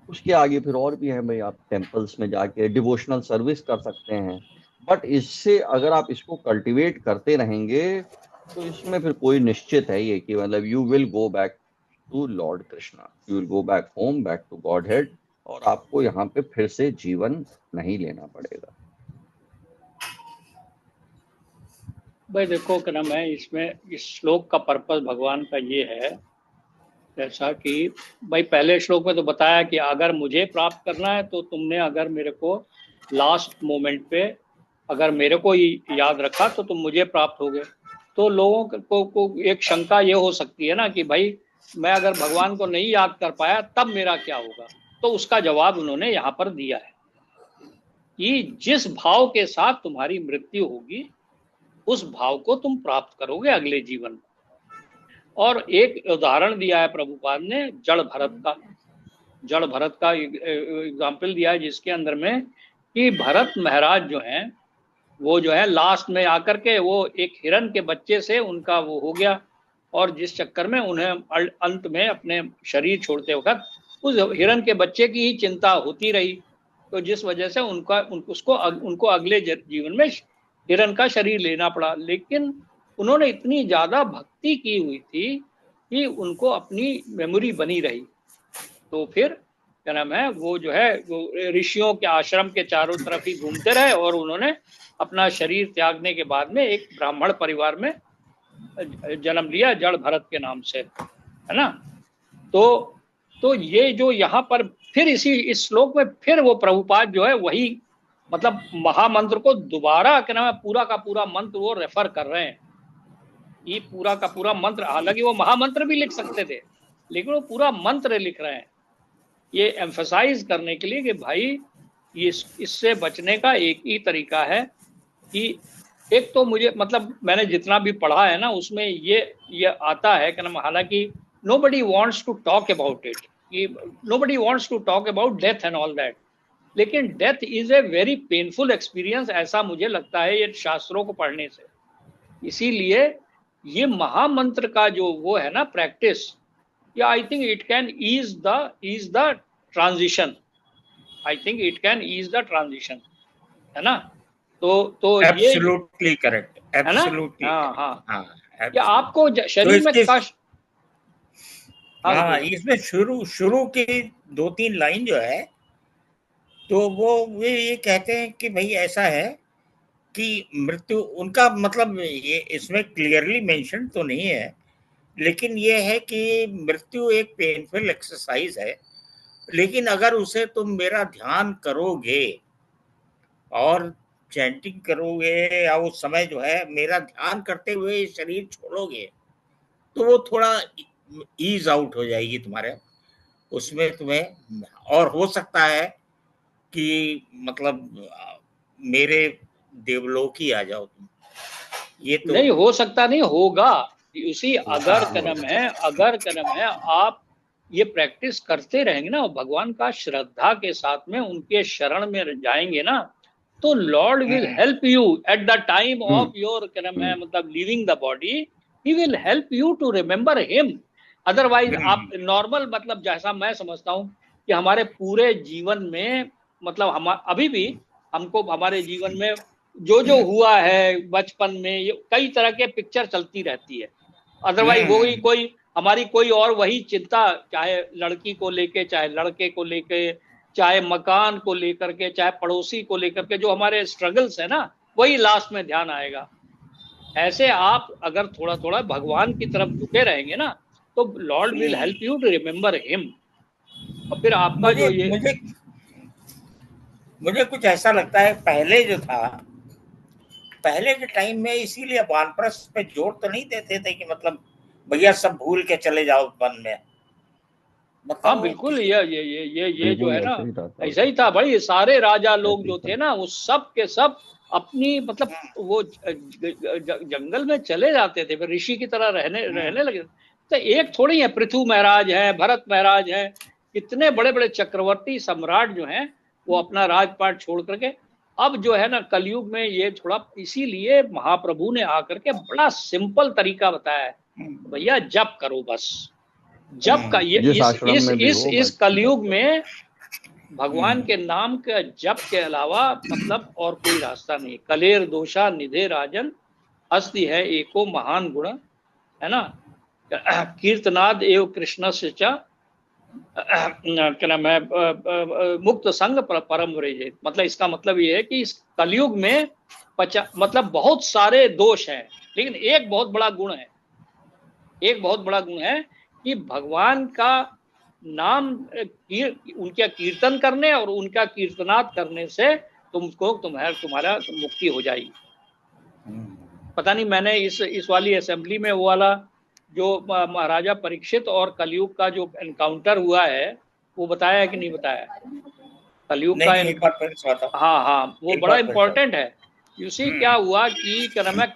उसके आगे फिर और भी है भाई, आप टेम्पल्स में जाके डिवोशनल सर्विस कर सकते हैं। बट इससे अगर आप इसको कल्टीवेट करते रहेंगे तो इसमें फिर कोई निश्चित है ये कि मतलब you will go back to Lord Krishna, you will go back home, back to Godhead, और आपको यहाँ पे फिर से जीवन नहीं लेना पड़ेगा। भाई देखो क्या नाम है, इसमें इस श्लोक का पर्पस भगवान का ये है, जैसा कि भाई पहले श्लोक में तो बताया कि अगर मुझे प्राप्त करना है तो तुमने अगर मेरे को लास्ट मोमेंट पे अगर मेरे को याद रखा तो तुम मुझे प्राप्त हो गए। तो लोगों को एक शंका ये हो सकती है ना कि भाई मैं अगर भगवान को नहीं याद कर पाया तब मेरा क्या होगा। तो उसका जवाब उन्होंने यहाँ पर दिया है कि जिस भाव के साथ तुम्हारी मृत्यु होगी उस भाव को तुम प्राप्त करोगे अगले जीवन में। और एक उदाहरण दिया है प्रभुपाद ने जड़ भरत का एग्जाम्पल दिया है, जिसके अंदर में कि भरत महाराज जो हैं वो जो है लास्ट में आकर के वो एक हिरण के बच्चे से उनका वो हो गया, और जिस चक्कर में उन्हें अंत में अपने शरीर छोड़ते वक्त उस हिरण के बच्चे की ही चिंता होती रही, तो जिस वजह से उनको अगले जीवन में हिरण का शरीर लेना पड़ा। लेकिन उन्होंने इतनी ज्यादा भक्ति की हुई थी कि उनको अपनी मेमोरी बनी रही। तो फिर क्या नाम है वो जो है वो ऋषियों के आश्रम के चारों तरफ ही घूमते रहे और उन्होंने अपना शरीर त्यागने के बाद में एक ब्राह्मण परिवार में जन्म लिया जड़ भरत के नाम से, है ना। तो ये जो यहाँ पर फिर इस श्लोक में फिर वो प्रभुपाद जो है वही मतलब महामंत्र को दोबारा क्या नाम है पूरा का पूरा मंत्र वो रेफर कर रहे हैं। ये पूरा का पूरा मंत्र, हालांकि वो महामंत्र भी लिख सकते थे लेकिन वो पूरा मंत्र लिख रहे हैं ये एम्फसाइज करने के लिए कि भाई ये इससे बचने का एक ही तरीका है कि एक तो मुझे मतलब मैंने जितना भी पढ़ा है ना उसमें ये आता है कि ना, हालांकि nobody wants to talk about it, nobody wants to talk about death and all that, लेकिन death is a very painful experience, ऐसा मुझे लगता है ये शास्त्रों को पढ़ने से। इसीलिए ये महामंत्र का जो वो है ना प्रैक्टिस, या I think it can ease the transition I think it can ease the transition, है ना। तो ये एब्सोल्युटली करेक्ट, है ना। एब्सोल्युटली हाँ करेक्ट। हाँ, हाँ, कि एब्सोल्युटली। आपको तो शरीर में इसके कष्ट। हाँ हाँ, बोलिए। इसमें शुरू शुरू की 2-3 लाइन जो है, तो वो ये कहते हैं कि भाई ऐसा है कि मृत्यु उनका मतलब ये इसमें क्लियरली मेंशन तो नहीं है, लेकिन ये है कि मृत्यु एक पेनफुल एक्सरसाइज है, लेकिन अगर उसे तुम मेरा ध्यान करोगे और चैंटिंग करोगे या उस समय जो है मेरा ध्यान करते हुए शरीर छोड़ोगे, तो वो थोड़ा ईज आउट हो जाएगी तुम्हारे उसमें तुम्हें, और हो सकता है कि मतलब मेरे देवलोक ही आ जाओ तुम। ये तो नहीं हो सकता, नहीं होगा। उसी होगा अगर ही कर्म होगा। है, अगर कर्म है, आप ये प्रैक्टिस करते रहेंगे ना, भगवान का श्रद्धा के साथ में उनके शरण में जाएंगे ना, तो Lord will hmm, help you at the time of hmm your karma है, हम्म मतलब leaving the body. He will help you to remember him. Otherwise आप हम्म, नॉर्मल, मतलब जैसा मैं समझता हूँ कि हमारे पूरे जीवन में, मतलब हम अभी भी हमको हमारे जीवन में जो जो हुआ है बचपन में, ये कई तरह के पिक्चर चलती रहती है। अदरवाइज वो ही हम्म, कोई हमारी कोई और वही चिंता, चाहे लड़की को लेके, चाहे लड़के को लेके, चाहे मकान को लेकर के, चाहे पड़ोसी को लेकर के, जो हमारे स्ट्रगल्स है ना, वही लास्ट में ध्यान आएगा। ऐसे आप अगर थोड़ा थोड़ा भगवान की तरफ झुके रहेंगे ना, तो Lord will help hmm. You to remember him. और फिर आपका जो मुझे ये, मुझे मुझे कुछ ऐसा लगता है, पहले जो था, पहले के टाइम में इसीलिए वानप्रस्थ पे जोर तो नहीं देते थे कि मतलब भैया सब भूल के चले जाओ वन में, मतलब हाँ वो बिल्कुल, किसी ये जो बिल्कुल है ना, ऐसे ही था ऐसा ताऊ ही था भाई। ये सारे राजा जी, लोग ऐसे ही जो था। थे ना, वो सब के सब अपनी, मतलब वो जंगल में चले जाते थे, फिर ऋषि की तरह रहने हम्म, रहने लगे। तो एक थोड़ी है, पृथु महाराज है, भरत महाराज है, कितने बड़े बड़े चक्रवर्ती सम्राट जो हैं, वो अपना राजपाट छोड़ करके, अब जो है ना कलयुग में ये थोड़ा, इसीलिए महाप्रभु ने आकर के बड़ा सिंपल तरीका बताया है। हम्म, भैया जप करो बस। जप का हम्म, ये जिस आश्रम में भी हो इस बस जप कलयुग करो। में भगवान हम्म, के नाम का जप के अलावा मतलब और कोई रास्ता नहीं। कलेर दोषा निधे राजन, अस्ति है एको महान गुण, है ना। कीर्तनाद एव कृष्ण से च, क्या नाम है, मुक्त संग परम व्रजे। मतलब इसका मतलब ये है कि इस कलयुग में मतलब बहुत सारे दोष हैं, लेकिन एक बहुत बड़ा गुण है, एक बहुत बड़ा गुण है कि भगवान का नाम उनका कीर्तन करने और उनका कीर्तनाद करने से तुम्हारा मुक्ति हो जाएगी। हम्म, पता नहीं, मैंने इस वाली असेंबली में वो वाला जो महाराजा परीक्षित और कलयुग का जो एनकाउंटर हुआ है, वो बताया है कि नहीं बताया? कलयुग नहीं का नहीं, एक बार फिर से बताओ, हाँ हाँ, वो एक बड़ा बार फिर से इंपॉर्टेंट बताओ। है। यूसी क्या हम्म, हुआ कि क्या नाम है,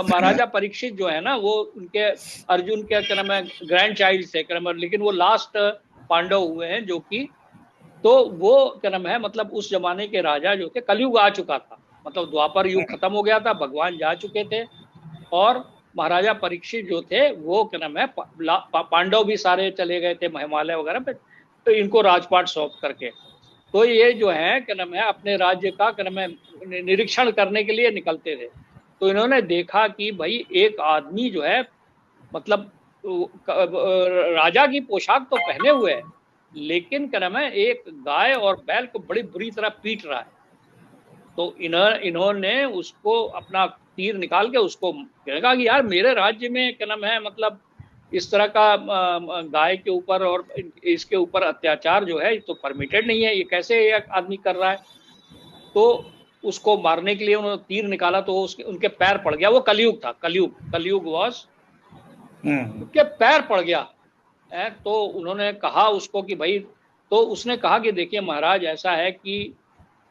महाराजा परीक्षित जो है ना, वो उनके अर्जुन के क्या नाम है ग्रैंड चाइल्ड थे, क्या नाम है, लेकिन वो लास्ट पांडव हुए हैं, जो कि, तो वो क्या नाम है, मतलब उस जमाने के राजा जो थे, कलयुग आ चुका था, मतलब द्वापर युग खत्म हो गया था, भगवान जा चुके थे। और महाराजा परीक्षित जो थे वो क्या नाम है, पांडव भी सारे चले गए थे हिमालय वगैरह पे, तो इनको राजपाट सौंप करके, तो ये जो है क्या नाम है, अपने राज्य का क्या नाम है निरीक्षण करने के लिए निकलते थे। तो इन्होंने देखा कि भाई एक आदमी जो है, मतलब राजा की पोशाक तो पहने हुए है, लेकिन क्या नाम है एक गाय और बैल को बड़ी बुरी तरह पीट रहा है। तो इन्होंने उसको अपना तीर निकाल के उसको कहा कि यार मेरे राज्य में क्या नाम है, मतलब इस तरह का गाय के ऊपर और इसके ऊपर अत्याचार जो है, ये तो परमिटेड नहीं है, ये कैसे एक आदमी कर रहा है। तो उसको मारने के लिए उन्होंने तीर निकाला, तो उसके उनके पैर पड़ गया। वो कलयुग था, कलयुग, कलयुग वॉज, हम्म, उसके पैर पड़ गया है। तो उन्होंने कहा उसको कि भाई, तो उसने कहा कि देखिए महाराज, ऐसा है कि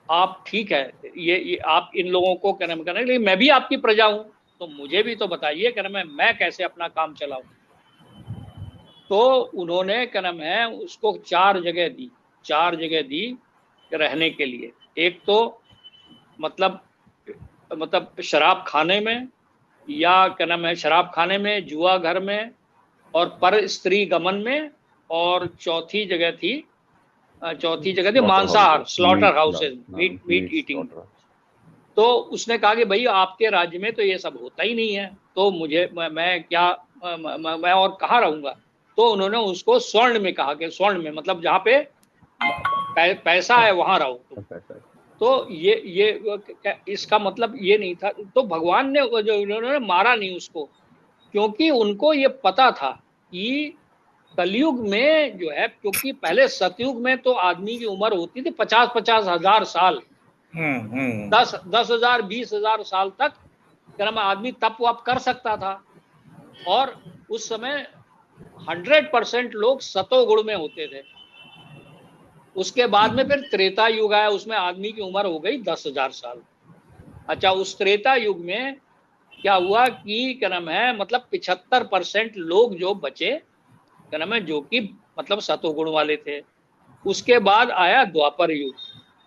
आप ठीक है, ये आप इन लोगों को क्या नाम करना, लेकिन मैं भी आपकी प्रजा हूं, तो मुझे भी तो बताइए क्या नाम है, मैं कैसे अपना काम चलाऊं। तो उन्होंने क्या नाम है उसको चार जगह दी रहने के लिए। एक तो मतलब शराब खाने में, या क्या नाम है शराब खाने में, जुआ घर में, और पर स्त्री गमन में, और चौथी जगह थी चौथी जगह थी मांसाहार, slaughter houses, meat meat eating. Slaughter. तो उसने कहा कि भाई आपके राज्य में तो ये सब होता ही नहीं है, तो मुझे मैं क्या मैं और कहाँ रहूंगा। तो उन्होंने उसको स्वर्ण में कहा कि स्वर्ण में मतलब जहाँ पे पैसा है वहां रहो तुम। अच्छा अच्छा। तो ये इसका मतलब ये नहीं था। तो भगवान ने जो उन्होंने मारा नहीं उसको, क्योंकि उनको ये पता था कि कलयुग में जो है, क्योंकि पहले सतयुग में तो आदमी की उम्र होती थी 50-50 हजार साल, हम्म। 10-10 हजार 20 हजार साल तक क्या नाम है, आदमी तप वप कर सकता था। और उस समय 100% लोग सतोगुण में होते थे। उसके बाद में फिर त्रेता युग आया, उसमें आदमी की उम्र हो गई 10 हजार साल। अच्छा, उस त्रेता युग में क्या हुआ कि क्या नाम है, मतलब 75% लोग जो बचे क्या नाम है, जो कि मतलब सतोगुण वाले थे। उसके बाद आया द्वापर युग।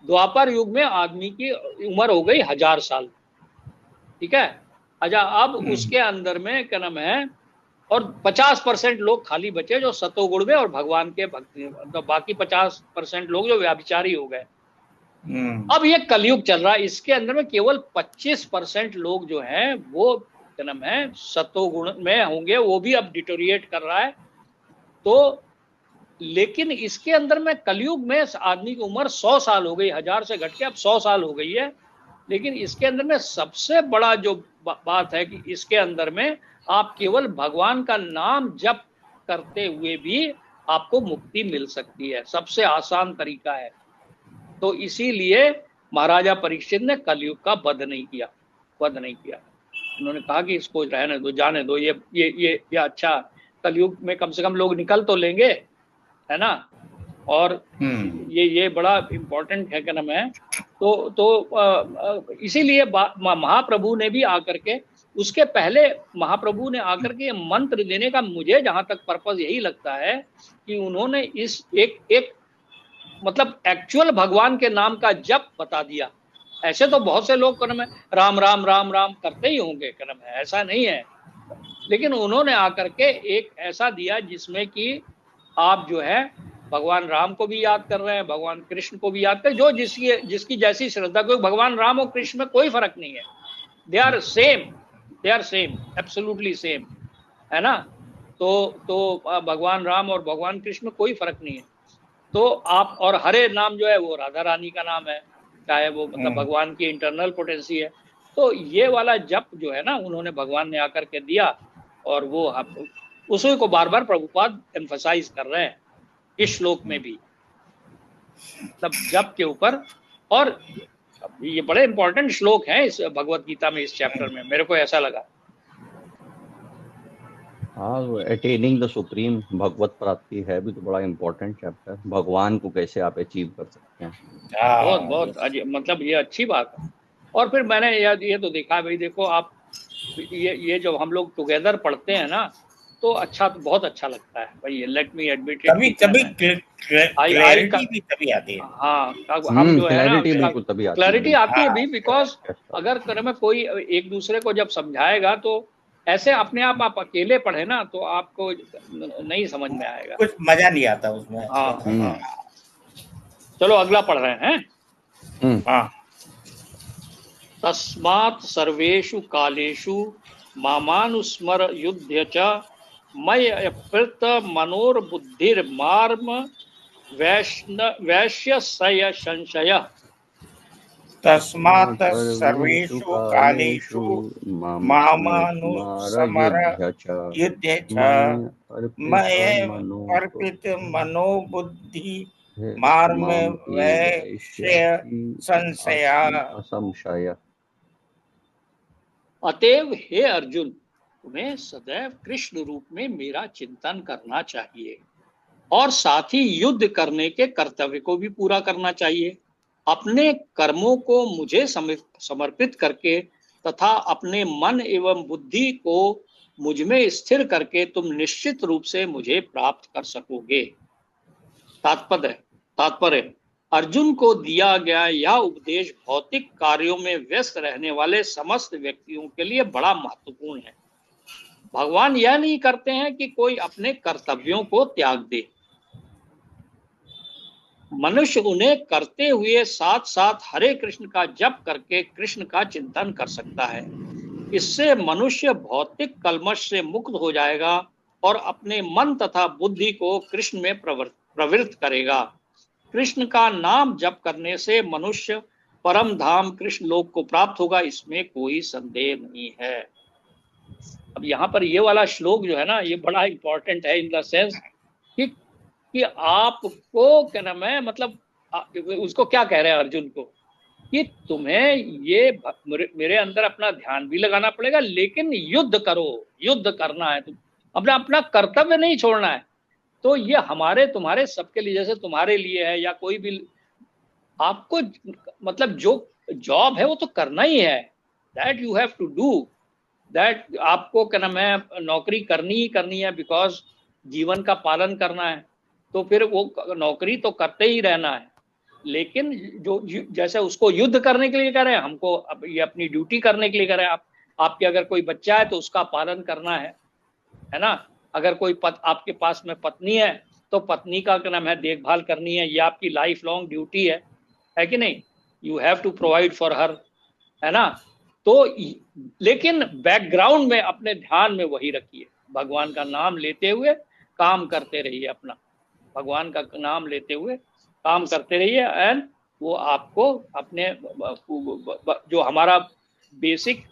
द्वापर युग में आदमी की उम्र हो गई 1000 साल। ठीक है। अच्छा, अब उसके अंदर में क्या नाम है, और 50% लोग खाली बचे जो सतोगुण में और भगवान के भक्ति, तो बाकी 50% लोग जो व्याभिचारी हो गए। अब ये कलयुग चल रहा है, इसके अंदर में केवल 25% लोग जो हैं वो क्या नाम है सतोगुण में होंगे, वो भी अब डिटोरिएट कर रहा है। तो लेकिन इसके अंदर में कलयुग में आदमी की उम्र 100 साल हो गई, 1000 से घट के अब 100 साल हो गई है। लेकिन इसके अंदर में सबसे बड़ा जो बात है कि इसके अंदर में आप केवल भगवान का नाम जप करते हुए भी आपको मुक्ति मिल सकती है, सबसे आसान तरीका है। तो इसीलिए महाराजा परीक्षित ने कलयुग का वध नहीं किया। उन्होंने कहा कि इसको रहने दो, जाने दो, ये अच्छा, कलयुग में कम से कम लोग निकल तो लेंगे, है ना। और ये बड़ा इम्पोर्टेंट है, क्या नाम है। इसीलिए महाप्रभु ने भी आकर के, उसके पहले महाप्रभु ने आकर के मंत्र देने का मुझे जहां तक पर्पस यही लगता है कि उन्होंने इस एक एक मतलब एक्चुअल भगवान के नाम का जप बता दिया। ऐसे तो बहुत से लोग क्या नाम है राम राम राम राम करते ही होंगे, क्या नाम है, ऐसा नहीं है। लेकिन उन्होंने आकर के एक ऐसा दिया जिसमें कि आप जो है भगवान राम को भी याद कर रहे हैं, भगवान कृष्ण को भी याद कर, जो जिसकी जिसकी जैसी श्रद्धा, क्योंकि भगवान राम और कृष्ण में कोई फर्क नहीं है। They are same, absolutely same, है ना। तो भगवान राम और भगवान कृष्ण में कोई फर्क नहीं है। तो आप, और हरे नाम जो है वो राधा रानी का नाम है, चाहे वो मतलब भगवान की इंटरनल पोटेंसी है। तो ये वाला जप जो है ना, उन्होंने भगवान ने आकर के दिया, और वो उसी को बार बार प्रभुपाद एम्फसाइज कर रहे हैं इस श्लोक में भी, मतलब जप के ऊपर। और ये बड़े इंपॉर्टेंट श्लोक हैं इस भगवत गीता में, इस चैप्टर में, मेरे को ऐसा लगा। हाँ, अटेनिंग द सुप्रीम, भगवत प्राप्ति है भी तो बड़ा इम्पोर्टेंट चैप्टर, भगवान को कैसे आप अचीव कर सकते हैं। बहुत बहुत मतलब ये अच्छी बात है। और फिर मैंने ये तो देखा भाई, देखो आप, ये जब हम लोग टुगेदर पढ़ते हैं ना, तो अच्छा, तो बहुत अच्छा लगता है भाई। लेट मी एडमिट इट, तभी क्लैरिटी भी तभी आती है। हाँ, हम जो है ना, क्लैरिटी बिल्कुल तभी आती क्लैरिटी है। आती है भी, बिकॉज अगर कर में कोई एक दूसरे को जब समझाएगा तो ऐसे अपने आप अकेले पढ़े ना तो आपको नहीं समझ में आएगा, कुछ मजा नहीं आता उसमें। हाँ। चलो अगला पढ़ रहे हैं। हाँ। तस्मात् सर्वेषु कालेषु मामानुस्मर युध्य च मय्यप्यत मनोर्बुद्धिर्मार्म वैश्यस्य संशय। तस्मात् सर्वेषु कालेषु मामानुस्मर युध्य च मय्येव अर्पित मनोबुद्धि मार्म वैश्य संशय। अतएव हे अर्जुन, तुम्हें सदैव कृष्ण रूप में मेरा चिंतन करना चाहिए, और साथ ही युद्ध करने के कर्तव्य को भी पूरा करना चाहिए। अपने कर्मों को मुझे समर्पित करके तथा अपने मन एवं बुद्धि को मुझ में स्थिर करके तुम निश्चित रूप से मुझे प्राप्त कर सकोगे। तात्पर्य, अर्जुन को दिया गया यह उपदेश भौतिक कार्यों में व्यस्त रहने वाले समस्त व्यक्तियों के लिए बड़ा महत्वपूर्ण है। भगवान यह नहीं करते हैं कि कोई अपने कर्तव्यों को त्याग दे, मनुष्य उन्हें करते हुए साथ साथ हरे कृष्ण का जप करके कृष्ण का चिंतन कर सकता है। इससे मनुष्य भौतिक कल्मश से मुक्त हो जाएगा और अपने मन तथा बुद्धि को कृष्ण में प्रवृत्त करेगा। कृष्ण का नाम जप करने से मनुष्य परम धाम कृष्ण लोक को प्राप्त होगा, इसमें कोई संदेह नहीं है। अब यहाँ पर ये वाला श्लोक जो है ना, ये बड़ा इंपॉर्टेंट है इन द सेंस कि आपको क्या नाम है, मतलब उसको क्या कह रहे हैं अर्जुन को, कि तुम्हें ये मेरे अंदर अपना ध्यान भी लगाना पड़ेगा, लेकिन युद्ध करो, युद्ध करना है, तुम अपना अपना कर्तव्य नहीं छोड़ना है। तो ये हमारे तुम्हारे सबके लिए, जैसे तुम्हारे लिए है या कोई भी, आपको मतलब जो जॉब है वो तो करना ही है, that you have to do that. आपको क्या नाम है, नौकरी करनी ही करनी है, बिकॉज जीवन का पालन करना है, तो फिर वो नौकरी तो करते ही रहना है। लेकिन जो जैसे उसको युद्ध करने के लिए कह रहे हैं, हमको अब ये अपनी ड्यूटी करने के लिए कह रहे हैं। आपके अगर कोई बच्चा है तो उसका पालन करना है ना। अगर कोई आपके पास में पत्नी है तो पत्नी का क्या नाम है, देखभाल करनी है, ये आपकी लाइफ लॉन्ग ड्यूटी है कि नहीं। You have to provide for her, है ना। तो लेकिन बैकग्राउंड में अपने ध्यान में वही रखिए, भगवान का नाम लेते हुए काम करते रहिए, अपना भगवान का नाम लेते हुए काम करते रहिए, एंड वो आपको अपने जो हमारा बेसिक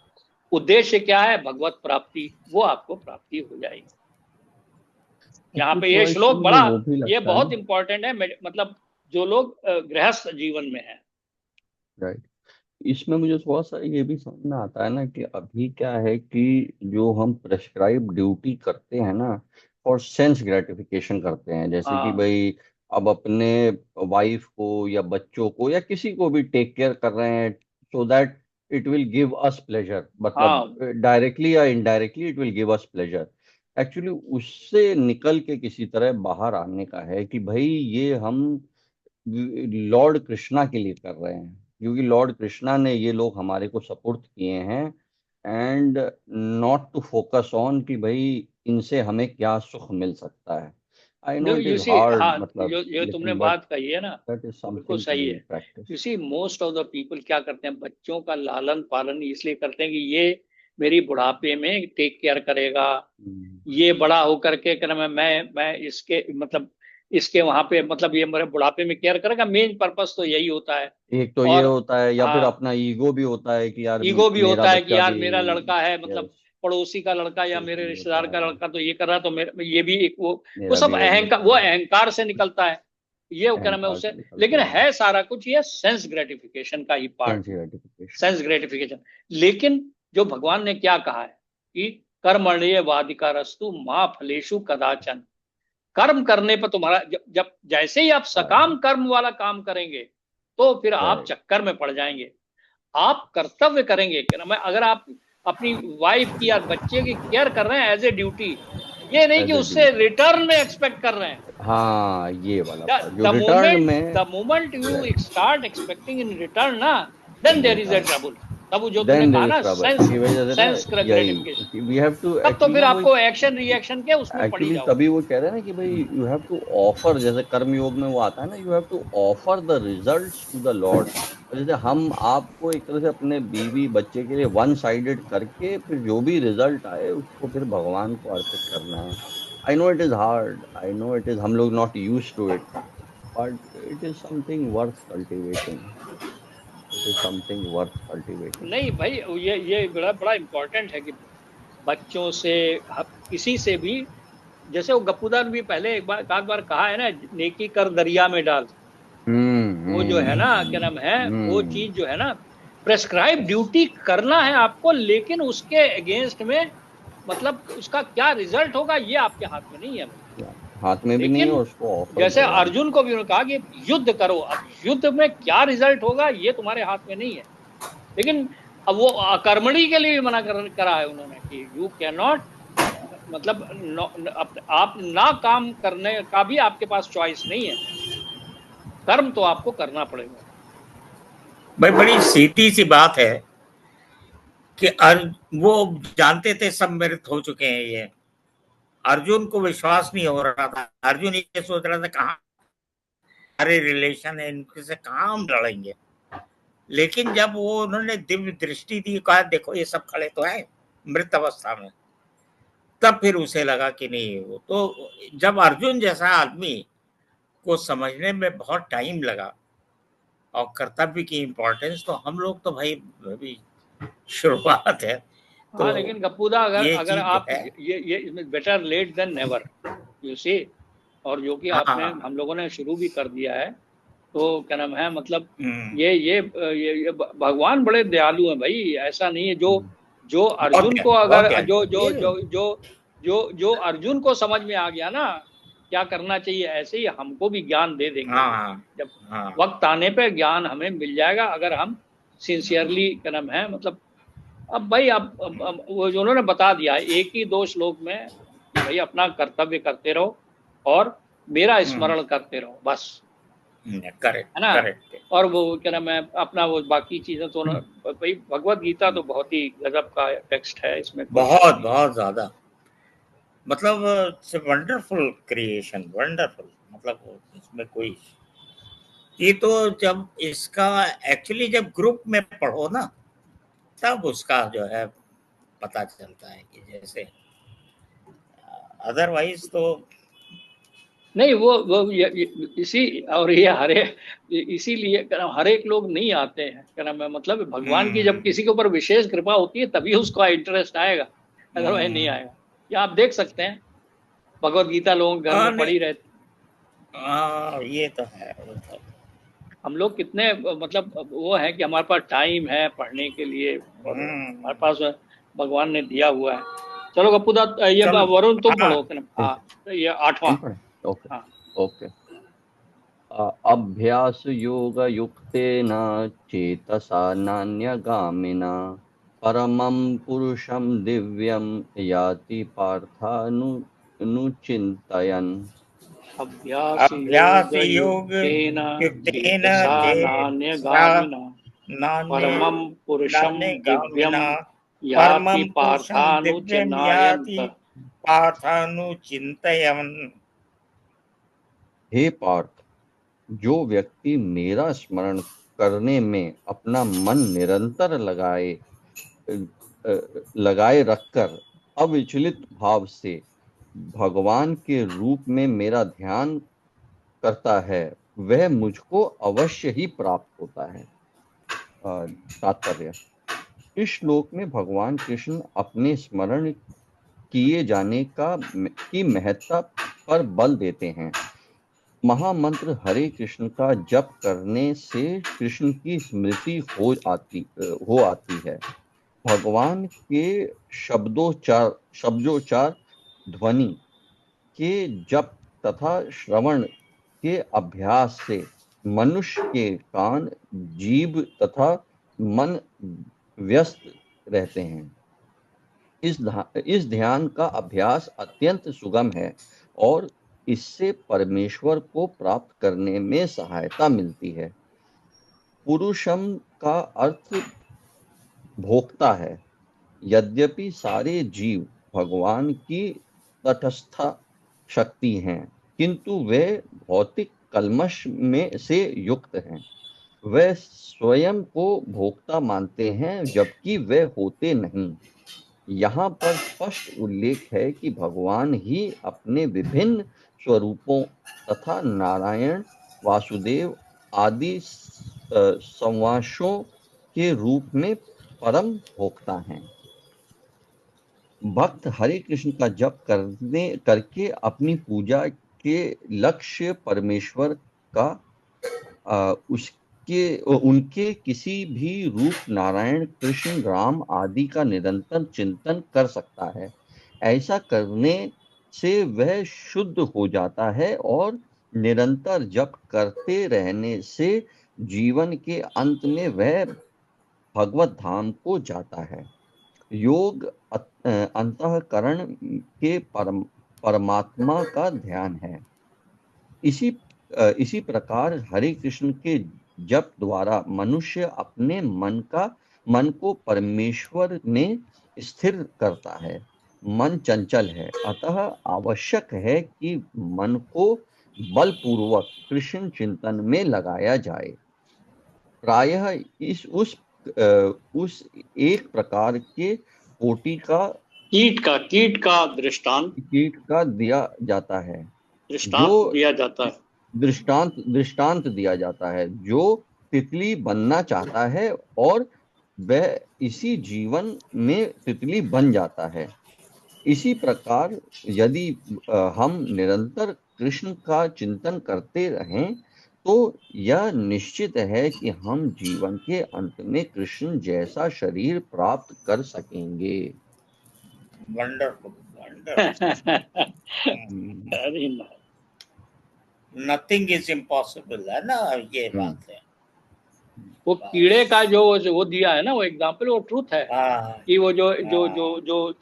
उद्देश्य क्या है, भगवत प्राप्ति, वो आपको प्राप्ति हो जाएगी। यहाँ पे ये श्लोक बड़ा, ये बहुत इंपॉर्टेंट है, मतलब जो लोग गृहस्थ जीवन में है। राइट। इसमें मुझे थोड़ा सा ये भी समझ में आता है ना कि अभी क्या है कि जो हम प्रेस्क्राइब ड्यूटी करते हैं ना, और सेंस ग्रेटिफिकेशन करते हैं, जैसे कि भाई अब अपने वाइफ को या बच्चों को या किसी को भी टेक केयर कर रहे हैं so that it will give us pleasure, मतलब डायरेक्टली या indirectly it will give us pleasure. Actually उससे निकल के किसी तरह बाहर आने का है कि भाई ये हम लॉर्ड कृष्णा के लिए कर रहे हैं, क्योंकि लॉर्ड कृष्णा ने ये लोग हमारे को सपोर्ट किए हैं, and not to focus on कि भाई इनसे हमें क्या सुख मिल सकता है। I know it is hard, मतलब जो तुमने बात कही है ना, दैट इज बिल्कुल सही है। You see most of the people क्या करते हैं, बच्चों का लालन पालन इसलिए करते हैं कि ये मेरी बुढ़ापे में टेक केयर करेगा, ये बड़ा होकर के क्या नाम है, मैं इसके मतलब इसके वहां पे, मतलब ये मेरे बुढ़ापे में केयर करेगा। मेन पर्पस तो यही होता है। एक तो ये होता है, या फिर अपना ईगो भी होता है कि यार ईगो भी मेरा होता है कि बच्चा यार भी, मेरा लड़का है, मतलब पड़ोसी का लड़का या मेरे रिश्तेदार का लड़का तो ये कर रहा है, तो मेरे ये भी एक वो सब अहंकार, वो अहंकार से निकलता है, ये क्या नाम है उससे। लेकिन है सारा कुछ ये सेंस ग्रेटिफिकेशन का ही पार्ट, सेंस ग्रेटिफिकेशन। लेकिन जो भगवान ने क्या कहा है कि कर्मण्ये वाधिकारस्तु मां फलेषु कदाचन, कर्म करने पर तुम्हारा जब जैसे ही आप सकाम कर्म वाला काम करेंगे तो फिर आप चक्कर में पड़ जाएंगे। आप कर्तव्य करेंगे क्या मैं, अगर आप अपनी वाइफ की या बच्चे की केयर कर रहे हैं एज ए ड्यूटी, ये नहीं कि उससे रिटर्न में एक्सपेक्ट कर रहे हैं। हाँ, ये वाला जो रिटर्न में, the moment you start expecting in return ना, then there is a trouble. तब जो तुमने कहा ना sense gratification, we have to, तब तो फिर आपको एक्शन रिएक्शन के उसमें पड़ी जाओ। तभी वो कह रहे हैं ना कि भाई यू हैव टू ऑफर, जैसे कर्म योग में वो आता है ना, you have to offer the results to the Lord. जैसे हम आपको एक तरह से अपने बीवी बच्चे के लिए वन साइडेड करके फिर जो भी रिजल्ट आए उसको फिर भगवान को अर्पित करना है। I know it is hard, I know it is, हम लोग not used to it, but it is something worth cultivating, it is something worth cultivating. नहीं भाई, ये बड़ा बड़ा इम्पोर्टेंट है कि बच्चों से, किसी से भी, जैसे वो गप्पूदार भी पहले एक बार कहा है ना, नेकी कर दरिया में डाल। वो जो है ना क्या नाम है, वो चीज जो है ना, प्रेस्क्राइब ड्यूटी करना है आपको, लेकिन उसके अगेंस्ट में मतलब उसका क्या रिजल्ट होगा ये आपके हाथ में नहीं है, हाथ में भी नहीं है। उसको जैसे अर्जुन को भी उन्होंने कहा कि युद्ध करो, अब युद्ध में क्या रिजल्ट होगा ये तुम्हारे हाथ में नहीं है। लेकिन अब वो अकर्मणी के लिए भी मना करा है उन्होंने कि यू कैन नॉट, मतलब आप ना काम करने का भी आपके पास चॉइस नहीं है, कर्म तो आपको करना पड़ेगा। भाई बड़ी सीधी सी बात है कि वो जानते थे सब मृत हो चुके हैं, ये अर्जुन को विश्वास नहीं हो रहा था। अर्जुन ये सोच रहा था कहाँ सारे रिलेशन है, इनके से कहाँ हम लड़ेंगे। लेकिन जब वो उन्होंने दिव्य दृष्टि दी, कहा देखो ये सब खड़े तो है मृत अवस्था में, तब फिर उसे लगा कि नहीं, वो तो जब अर्जुन जैसा आदमी को समझने में बहुत टाइम लगा और कर्तव्य की इम्पोर्टेंस, तो हम लोग तो भाई अभी शुरुआत है। तो हाँ, लेकिन गप्पूदा अगर ये अगर चीज जो आप है, ये better late than never, you see. और जो कि आपने, हाँ, हम लोगों ने शुरू भी कर दिया है, तो क्या नाम है, मतलब हम्म, ये भगवान बड़े दयालु हैं भाई। ऐसा नहीं है, जो जो बहुत अर्जुन को ध्यान, बहुत अगर ध्यान ये, जो अर्जुन को समझ में आ गया ना क्या करना चाहिए, ऐसे ही हमको भी ज्ञान दे देंगे वो। हाँ, जब हाँ, वक्त आने पे ज्ञान हमें मिल जाएगा, अगर हम सिंसियरली क्या नाम है, मतलब अब भाई अब वो जो उन्होंने बता दिया है एक ही दो श्लोक में कि भाई अपना कर्तव्य करते रहो और मेरा हम्म, स्मरण करते रहो, बस। करेक्ट, है ना। करेक्ट, और वो क्या नाम है अपना, वो बाकी चीजें तो भाई भगवत गीता तो बहुत ही गजब का टेक्स्ट है, इसमें कोई शक बहुत नहीं है। बहुत ज्यादा, मतलब वंडरफुल क्रिएशन, वंडरफुल, मतलब इसमें कोई, ये तो जब इसका एक्चुअली जब ग्रुप में पढ़ो ना, तब उसका जो है पता चलता है कि जैसे, अदरवाइज तो नहीं, वो इसी और ये हरे इसीलिए क्या नाम, हर एक लोग नहीं आते हैं, क्या नाम है, मतलब भगवान की जब हम्म, किसी के ऊपर विशेष कृपा होती है तभी उसका इंटरेस्ट आएगा, अदरवाइज नहीं हम्म, आएगा। या आप देख सकते हैं, भगवत गीता लोगों के घर में नहीं, पड़ी रहती। ये तो है, वो तो, हम लोग कितने मतलब वो है कि हमारे पास टाइम है पढ़ने के लिए, और हमारे हम्म, पास भगवान ने दिया हुआ है। चलो गप्पूदा, ये चलो, वरुण तुम हाँ, पढ़ो क्या नाम? हाँ, तो ये आठवां। हम पढ़े। ओके। हाँ। ओके। अभ्यास योग युक्तेन चेतसा नान्यगामिना परमं पुरुषं दिव्यं याति पार्थानुचिन्तयन्। अभ्यास योग अभ्यास योग युक्तेन युक्तेन चेतसा चेतसा नान्यगामिना नान्य परमं पुरुषं नान्य दिव्यं गामिना याति परमं पुरुषं दिव्यं पार्थानुचिनायन्त। याति पार्थानुचिन्तयन्। हे पार्थ, जो व्यक्ति मेरा स्मरण करने में अपना मन निरंतर लगाए रखकर अविचलित भाव से भगवान के रूप में मेरा ध्यान करता है, वह मुझको अवश्य ही प्राप्त होता है। तात्पर्य, इस श्लोक में भगवान कृष्ण अपने स्मरण किए जाने की महत्ता पर बल देते हैं। महामंत्र हरे कृष्ण का जप करने से कृष्ण की स्मृति हो आती है। भगवान के शब्दोच्चार ध्वनि के जप तथा श्रवण के अभ्यास से मनुष्य के कान, जीभ तथा मन व्यस्त रहते हैं। इस ध्यान का अभ्यास अत्यंत सुगम है और इससे परमेश्वर को प्राप्त करने में सहायता मिलती है। पुरुषम का अर्थ भोक्ता है। यद्यपि सारे जीव भगवान की तटस्थ शक्ति हैं, किंतु वे भौतिक कल्मश में से युक्त हैं। वे स्वयं को भोक्ता मानते हैं, जबकि वे होते नहीं। यहाँ पर स्पष्ट उल्लेख है कि भगवान ही अपने विभिन्न स्वरूपों तथा नारायण, वासुदेव आदि संवासों के रूप में परम भोक्ता हैं। भक्त हरे कृष्ण का जप करके अपनी पूजा के लक्ष्य परमेश्वर का उनके किसी भी रूप नारायण, कृष्ण, राम आदि का निरंतर चिंतन कर सकता है। ऐसा करने से वह शुद्ध हो जाता है और निरंतर जप करते रहने से जीवन के अंत में वह भगवत धाम को जाता है। योग अंतःकरण के परमात्मा का ध्यान है। इसी प्रकार हरे कृष्ण के जप द्वारा मनुष्य अपने मन को परमेश्वर में स्थिर करता है। मन चंचल है, अतः आवश्यक है कि मन को बलपूर्वक कृष्ण चिंतन में लगाया जाए। प्रायः उस एक प्रकार के कोटि का कीट का दृष्टांत कीट का दिया जाता है, जो दिया जाता है। दृष्टांत दिया जाता है, जो तितली बनना चाहता है और वह इसी जीवन में तितली बन जाता है। इसी प्रकार यदि हम निरंतर कृष्ण का चिंतन करते रहें तो यह निश्चित है कि हम जीवन के अंत में कृष्ण जैसा शरीर प्राप्त कर सकेंगे। Wonderful wonderful. Very nice. Nothing is impossible, है ना, ये बात है। वो कीड़े का जो वो दिया है ना, वो एग्जाम्पल, वो ट्रूथ है हाँ कि वो जो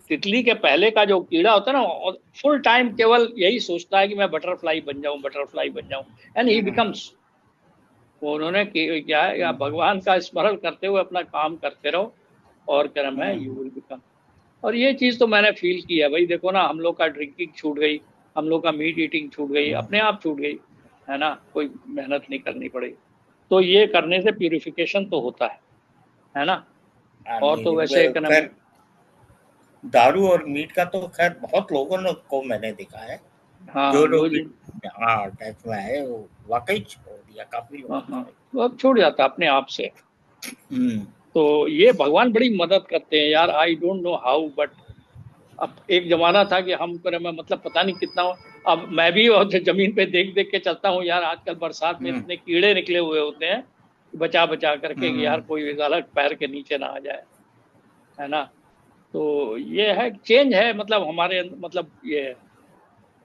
तितली के पहले का जो कीड़ा होता है ना, फुल टाइम केवल यही सोचता है कि मैं बटरफ्लाई बन जाऊं, एंड ही बिकम्स। वो उन्होंने क्या है, या भगवान का स्मरण करते हुए अपना काम करते रहो और कर्म है, यू विल बिकम। और ये चीज तो मैंने फील की है भाई। देखो ना, हम लोग का ड्रिंकिंग छूट गई, हम लोग का मीट ईटिंग छूट गई, अपने आप छूट गई, है ना, कोई मेहनत नहीं करनी पड़ी। तो ये करने से प्यूरिफिकेशन तो होता है ना। और तो वैसे खैर दारू और मीट का तो खैर बहुत लोगों को मैंने देखा है, हाँ जो लोग हाँ टैक्स में है वो वाकई छोड़ दिया, काफी लोगों हाँ, ने। तो अब छूट जाता अपने आप से। तो ये भगवान बड़ी मदद करते हैं यार। I don't know how, but अब एक जमाना था कि हम पर मैं मतलब पता नहीं कितना। अब मैं भी और जमीन पे देख देख के चलता हूँ यार। आजकल बरसात में इतने कीड़े निकले हुए होते हैं, बचा बचा करके कि यार कोई गलत पैर के नीचे ना आ जाए, है ना। तो ये है, चेंज है, मतलब हमारे मतलब ये है।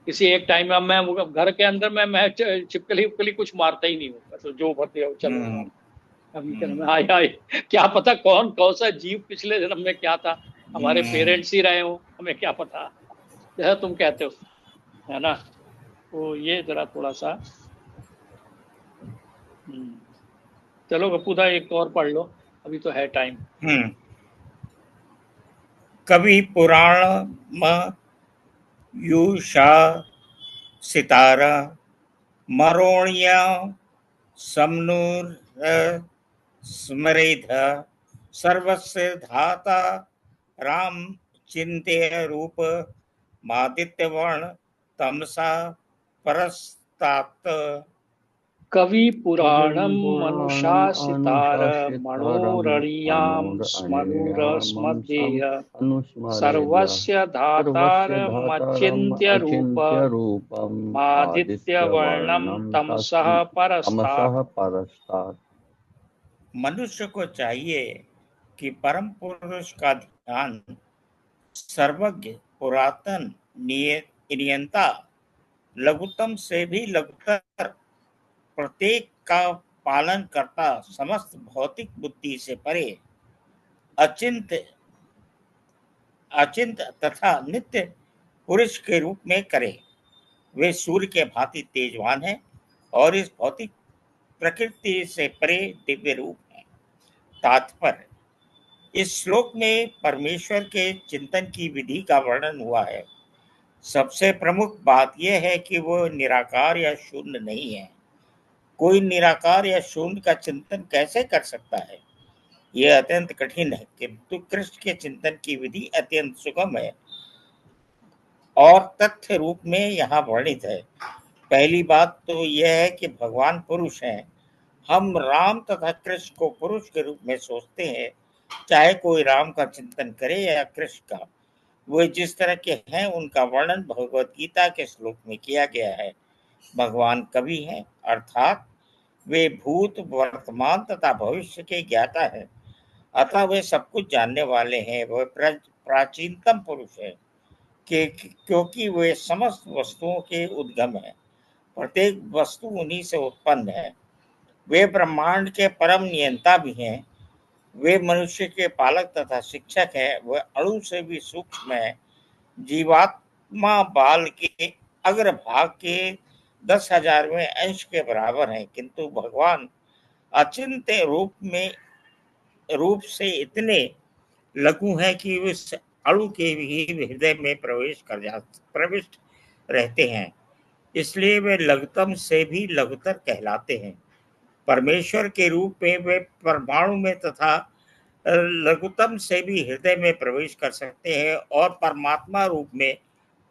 किसी एक टाइम में मैं वो घर के अंदर में मैं छिपकली उपकली कुछ मारता ही नहीं हूँ, तो जो भरते हो चलो यार। अभी क्या में आए आए, क्या पता कौन सा जीव पिछले जन्म में क्या था, हमारे पेरेंट्स ही रहे हो, हमें क्या पता। जैसा तुम कहते हो, है ना। तो ये जरा थोड़ा सा चलो गप्पूदा एक और पढ़ लो, अभी तो है टाइम। कवि पुराण में युषा सितारा मरोणिया समनूर स्मरेध सर्वस्य धाता राम चिंत्य रूप मादित्य वर्ण तमसा परस्तात कवि पुराणम मनुषासितार मनोरणीयाम स्मरुरस्मदेह अनुस्मरेद्य सर्वस्य सर्वस्य धातारम् धातारमचिन्त्य रूप अचिन्त्य रूपम् मादित्य वर्णम आदित्यवर्णं तमसः तमसः परस्तात्। परस्तात्। मनुष्य को चाहिए कि परम पुरुष का ध्यान, सर्वज्ञ पुरातन नियंता लघुतम से भी लघुतर प्रत्येक का पालन करता समस्त भौतिक बुद्धि से परे अचिंत अचिंत तथा नित्य पुरुष के रूप में करे। वे सूर्य के भांति तेजवान हैं और इस भौतिक प्रकृति से परे दिव्य रूप है। तात्पर्य, इस श्लोक में परमेश्वर के चिंतन की विधि का वर्णन हुआ है। सबसे प्रमुख बात यह है कि वो निराकार या शून्य नहीं है। कोई निराकार या शून्य का चिंतन कैसे कर सकता है, यह अत्यंत कठिन है, किंतु कृष्ण के चिंतन की विधि अत्यंत सुगम है और तथ्य रूप में यहाँ वर्णित है। पहली बात तो यह है कि भगवान पुरुष हैं। हम राम तथा कृष्ण को पुरुष के रूप में सोचते हैं, चाहे कोई राम का चिंतन करे या कृष्ण का। वे जिस तरह के हैं उनका वर्णन भगवत गीता के श्लोक में किया गया है। भगवान कवि हैं, अर्थात वे भूत वर्तमान तथा भविष्य के ज्ञाता हैं, अतः वे सब कुछ जानने वाले हैं। वह प्राचीनतम पुरुष है क्योंकि वे समस्त वस्तुओं के उद्गम है। प्रत्येक वस्तु उन्हीं से उत्पन्न है। वे ब्रह्मांड के परम नियंता भी हैं। वे मनुष्य के पालक तथा शिक्षक हैं। वह अणु से भी सूक्ष्म है। जीवात्मा बाल के अग्रभाग के 10,000वें अंश के बराबर हैं, किंतु भगवान अचिंत्य रूप से इतने लघु हैं कि वे अणु के भी हृदय में प्रविष्ट रहते हैं। इसलिए वे लघुतम से भी लघुतर कहलाते हैं। परमेश्वर के रूप में वे परमाणु में तथा लघुतम से भी हृदय में प्रवेश कर सकते हैं और परमात्मा रूप में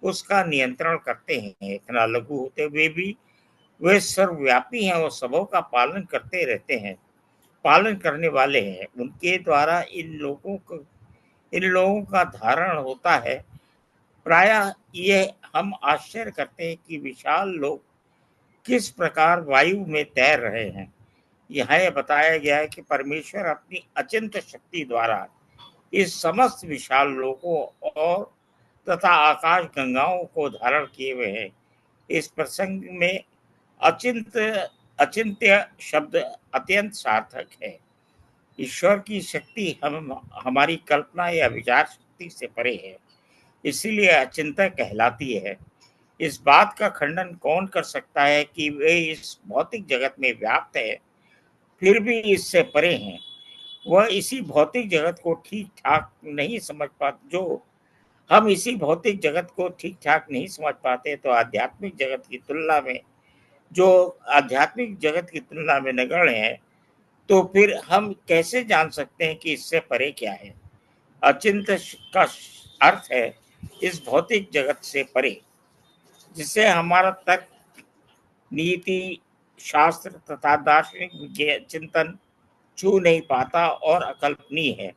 उसका नियंत्रण करते हैं। इतना लघु होते हुए भी वे सर्वव्यापी हैं और सबों का पालन करते रहते हैं, पालन करने वाले हैं। उनके द्वारा इन लोगों का धारण होता है। प्रायः ये हम आश्चर्य करते हैं कि विशाल लोग किस प्रकार वायु में तैर रहे हैं। यहाँ यह बताया गया है कि परमेश्वर अपनी अचिंत्य शक्ति द्वारा इस समस्त विशाल लोगों और तथा आकाश गंगाओं को धारण किए हुए हैं। इस प्रसंग में अचिंत्य शब्द अत्यंत सार्थक है। ईश्वर की शक्ति हमारी कल्पना या विचार शक्ति से परे है, इसीलिए अचिंत्य कहलाती है। इस बात का खंडन कौन कर सकता है कि वे इस भौतिक जगत में व्याप्त है फिर भी इससे परे हैं। वह इसी भौतिक जगत को ठीक ठाक नहीं समझ पाते। जो हम इसी भौतिक जगत को ठीक ठाक नहीं समझ पाते तो आध्यात्मिक जगत की तुलना में नगण्य है, तो फिर हम कैसे जान सकते हैं कि इससे परे क्या है। अचिंत्य का अर्थ है इस भौतिक जगत से परे, जिससे हमारा तर्क, नीति, शास्त्र तथा दार्शनिक चिंतन छू नहीं पाता और अकल्पनीय है।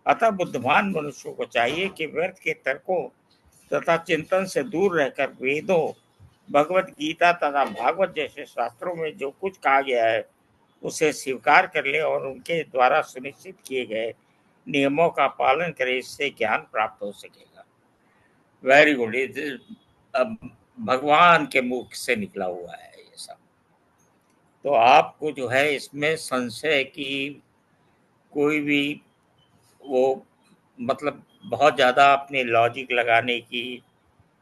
अतः बुद्धिमान मनुष्यों को चाहिए कि व्यर्थ के तर्कों तथा चिंतन से दूर रहकर वेदों, भगवत गीता तथा भागवत जैसे शास्त्रों में जो कुछ कहा गया है उसे स्वीकार कर ले और उनके द्वारा सुनिश्चित किए गए नियमों का पालन करे। इससे ज्ञान प्राप्त हो सकेगा। Very good. अब भगवान के मुख से निकला हुआ है ये सब। तो आपको जो है इसमें संशय की कोई भी वो मतलब बहुत ज़्यादा अपने लॉजिक लगाने की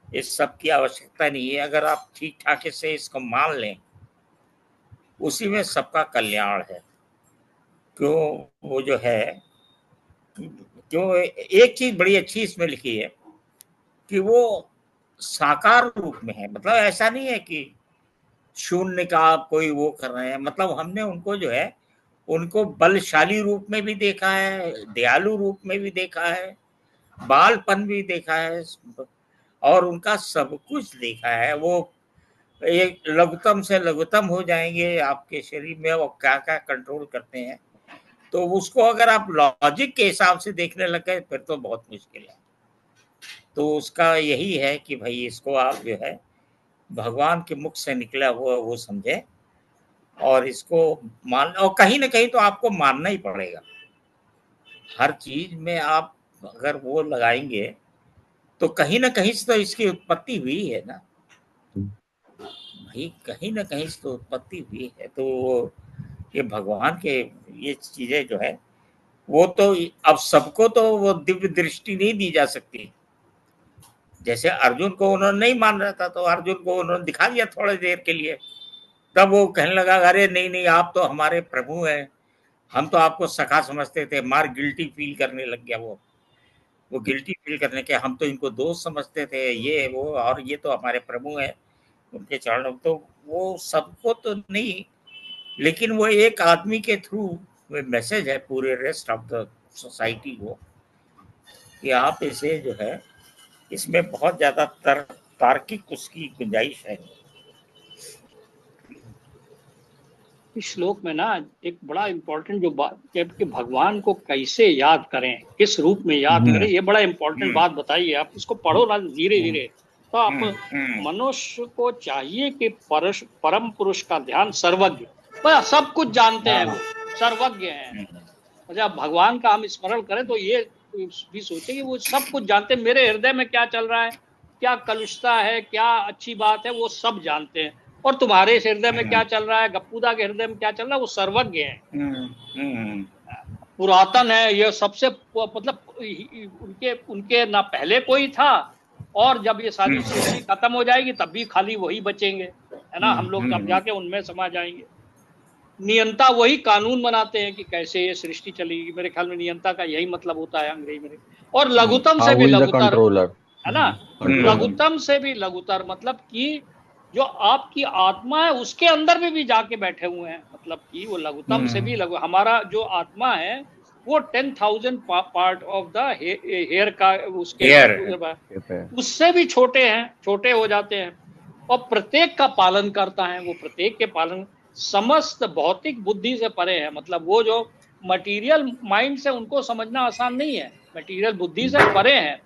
इस सब की आवश्यकता नहीं है। अगर आप ठीक ठाक से इसको मान लें, उसी में सबका कल्याण है। क्यों वो जो है क्यों एक चीज बड़ी अच्छी इसमें लिखी है कि वो साकार रूप में है। मतलब ऐसा नहीं है कि शून्य का आप कोई वो कर रहे हैं। मतलब हमने उनको जो है उनको बलशाली रूप में भी देखा है, दयालु रूप में भी देखा है, बालपन भी देखा है और उनका सब कुछ देखा है। वो एक लघुतम से लघुतम हो जाएंगे आपके शरीर में, वो क्या क्या कंट्रोल करते हैं। तो उसको अगर आप लॉजिक के हिसाब से देखने लगे फिर तो बहुत मुश्किल है। तो उसका यही है कि भाई इसको आप जो है भगवान के मुख से निकला हुआ वो समझे और इसको मान। और कहीं ना कहीं तो आपको मानना ही पड़ेगा। हर चीज में आप अगर वो लगाएंगे तो कहीं ना कहीं से तो इसकी उत्पत्ति हुई है ना भाई, कहीं ना कहीं से तो उत्पत्ति हुई है। तो ये भगवान के ये चीजें जो है वो तो अब सबको तो वो दिव्य दृष्टि नहीं दी जा सकती। जैसे अर्जुन को उन्होंने नहीं मान रहा था तो अर्जुन को उन्होंने दिखा दिया थोड़ी देर के लिए, तब वो कहने लगा अरे नहीं नहीं आप तो हमारे प्रभु हैं, हम तो आपको सखा समझते थे। मार गिल्टी फील करने लग गया वो गिल्टी फील करने के, हम तो इनको दोस्त समझते थे ये वो, और ये तो हमारे प्रभु हैं उनके चरणों। तो वो सबको तो नहीं, लेकिन वो एक आदमी के थ्रू वो मैसेज है पूरे रेस्ट ऑफ द सोसाइटी को कि आप इसे जो है इसमें बहुत ज्यादा तार्किक उसकी गुंजाइश है। इस श्लोक में ना एक बड़ा इम्पोर्टेंट जो बात है कि भगवान को कैसे याद करें, किस रूप में याद करें, ये बड़ा इम्पोर्टेंट बात बताइए। आप इसको पढ़ो ना धीरे धीरे। तो आप मनुष्य को चाहिए कि परम पुरुष का ध्यान सर्वज्ञ, सब कुछ जानते हैं, वो सर्वज्ञ हैं। जब भगवान का हम स्मरण करें तो ये भी सोचे कि वो सब कुछ जानते हैं। मेरे हृदय में क्या चल रहा है, क्या कलुषता है, क्या अच्छी बात है, वो सब जानते हैं। और तुम्हारे हृदय में क्या चल रहा है, गप्पूदा के हृदय में क्या चल रहा है, वो सर्वज्ञ है, पुरातन है। ये सबसे मतलब उनके ना पहले कोई था और जब ये सारी सृष्टि खत्म हो जाएगी तब भी खाली वही बचेंगे, है ना। हम लोग तब जाके उनमें समा जाएंगे। नियंता वही कानून बनाते हैं कि कैसे ये सृष्टि चलेगी। मेरे ख्याल में नियंता का यही मतलब होता है अंग्रेजी में। और लघुतम से भी लघुतर, है ना, लघुतम से भी लघुतर मतलब कि जो आपकी आत्मा है उसके अंदर में भी जाके बैठे हुए हैं। मतलब कि वो लघुतम से भी लघु, हमारा जो आत्मा है वो 10,000 पार्ट ऑफ द हेयर का उसके हेयर उससे भी छोटे हैं, छोटे हो जाते हैं, और प्रत्येक का पालन करता है। वो प्रत्येक के पालन समस्त भौतिक बुद्धि से परे है। मतलब वो जो मटेरियल माइंड से उनको समझना आसान नहीं है, मटेरियल बुद्धि से परे है।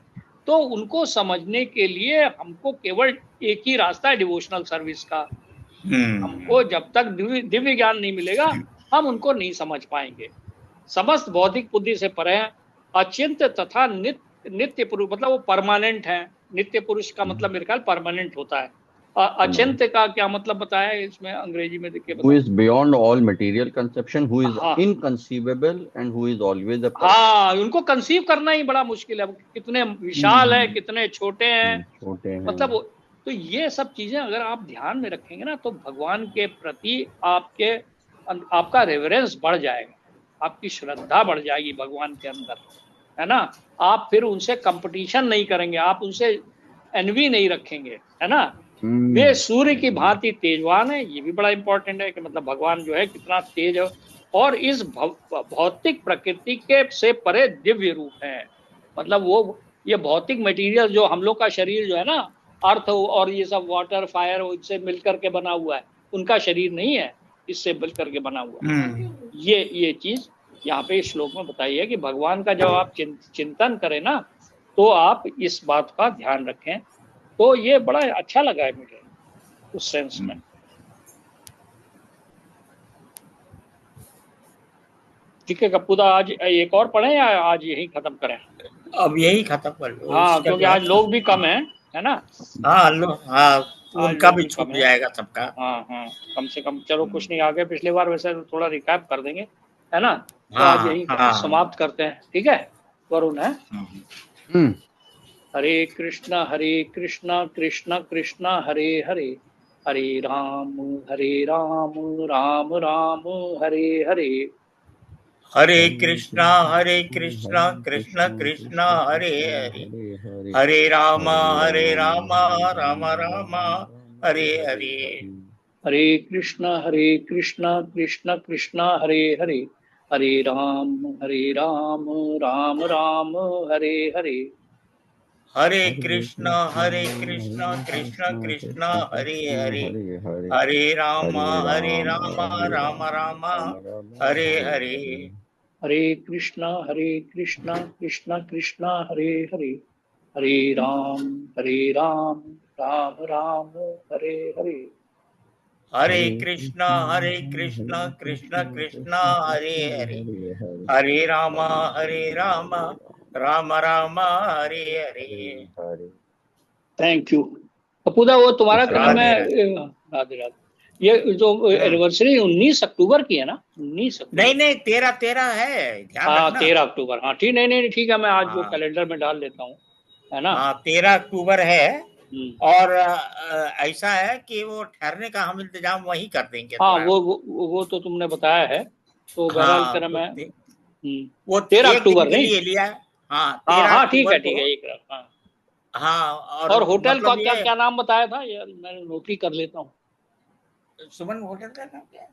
तो उनको समझने के लिए हमको केवल एक ही रास्ता है, डिवोशनल सर्विस का। हमको जब तक दिव्य ज्ञान नहीं मिलेगा हम उनको नहीं समझ पाएंगे। समस्त बौद्धिक बुद्धि से परे हैं, अचिंत तथा नित्य पुरुष, मतलब वो परमानेंट है। नित्य पुरुष का मतलब मेरे ख्याल परमानेंट होता है। अचिंत का क्या मतलब बताया है इसमें अंग्रेजी में, देखिए who is beyond all material conception, who is हाँ inconceivable and who is always a person. हाँ, उनको कंसीव करना ही बड़ा मुश्किल है, कितने विशाल है, कितने छोटे हैं, छोटे हैं। मतलब तो ये सब चीजें अगर आप ध्यान में रखेंगे ना तो भगवान के प्रति आपका रेवरेंस बढ़ जाएगा, आपकी श्रद्धा बढ़ जाएगी भगवान के अंदर, है ना। आप फिर उनसे कंपटीशन नहीं करेंगे, आप उनसे एनवी नहीं रखेंगे, है ना। वे सूर्य की भांति तेजवान है, ये भी बड़ा इंपॉर्टेंट है कि मतलब भगवान जो है कितना तेज है, और इस भौतिक प्रकृति के से परे दिव्य रूप है। मतलब वो ये भौतिक मटेरियल जो हम लोग का शरीर जो है ना, अर्थ और ये सब वाटर फायर इससे मिलकर के बना हुआ है, उनका शरीर नहीं है, इससे मिलकर के बना हुआ है। ये चीज यहाँ पे श्लोक में बताई है कि भगवान का जब आप चिंतन करें ना तो आप इस बात का ध्यान रखें। तो ये बड़ा अच्छा लगा है मुझे उस सेंस में। ठीक है कपूदा, आज एक और पढ़ें या आज यही खत्म करें? अब यही खत्म कर लो। हाँ, क्योंकि आज लोग भी कम हैं, है ना। हाँ, उनका भी छूट जाएगा सबका। हाँ, कम से कम चलो कुछ नहीं, आगे पिछली बार वैसे थोड़ा रिकैप कर देंगे, है ना। तो आज यही समाप्त करते हैं, ठीक है वरुण है। हरे कृष्णा कृष्णा कृष्णा हरे हरे, हरे राम राम राम हरे हरे, हरे कृष्णा कृष्णा कृष्णा हरे हरे, हरे राम राम राम हरे हरे, हरे कृष्णा कृष्णा कृष्णा हरे हरे, हरे राम राम राम हरे हरे, हरे कृष्णा कृष्णा कृष्णा हरे हरे, हरे राम राम राम हरे हरे, हरे कृष्णा कृष्णा कृष्णा हरे हरे, हरे राम राम राम हरे हरे, हरे कृष्णा कृष्णा कृष्णा हरे हरे, हरे राम राम राम हरे हरे। थैंक यू कपूदा। वो तुम्हारा क्या नाम है? राधे राधे। ये जो एनिवर्सरी 19 अक्टूबर की है ना? 19 अक्टूबर नहीं 13 है, ध्यान हाँ रखना। 13 अक्टूबर, हाँ ठीक, नहीं ठीक है, मैं आज वो कैलेंडर में डाल लेता हूँ, है ना। हाँ 13 अक्टूबर है। और ऐसा है कि वो ठहरने का हम इंतजाम वही कर देंगे। हाँ वो तो तुमने बताया है, तो बहरहाल तेरा मैं वो 13 अक्टूबर के नहीं लिए लिया। हाँ हाँ ठीक है एक हाँ। हाँ, और होटल मतलब का क्या नाम बताया था यार, मैं नोट ही कर लेता हूँ। सुमन होटल का नाम क्या है?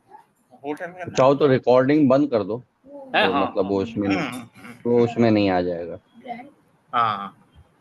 होटल का चाहो तो रिकॉर्डिंग बंद कर दो, है तो हाँ, मतलब वो उसमें तो उसमें नहीं आ जाएगा। हाँ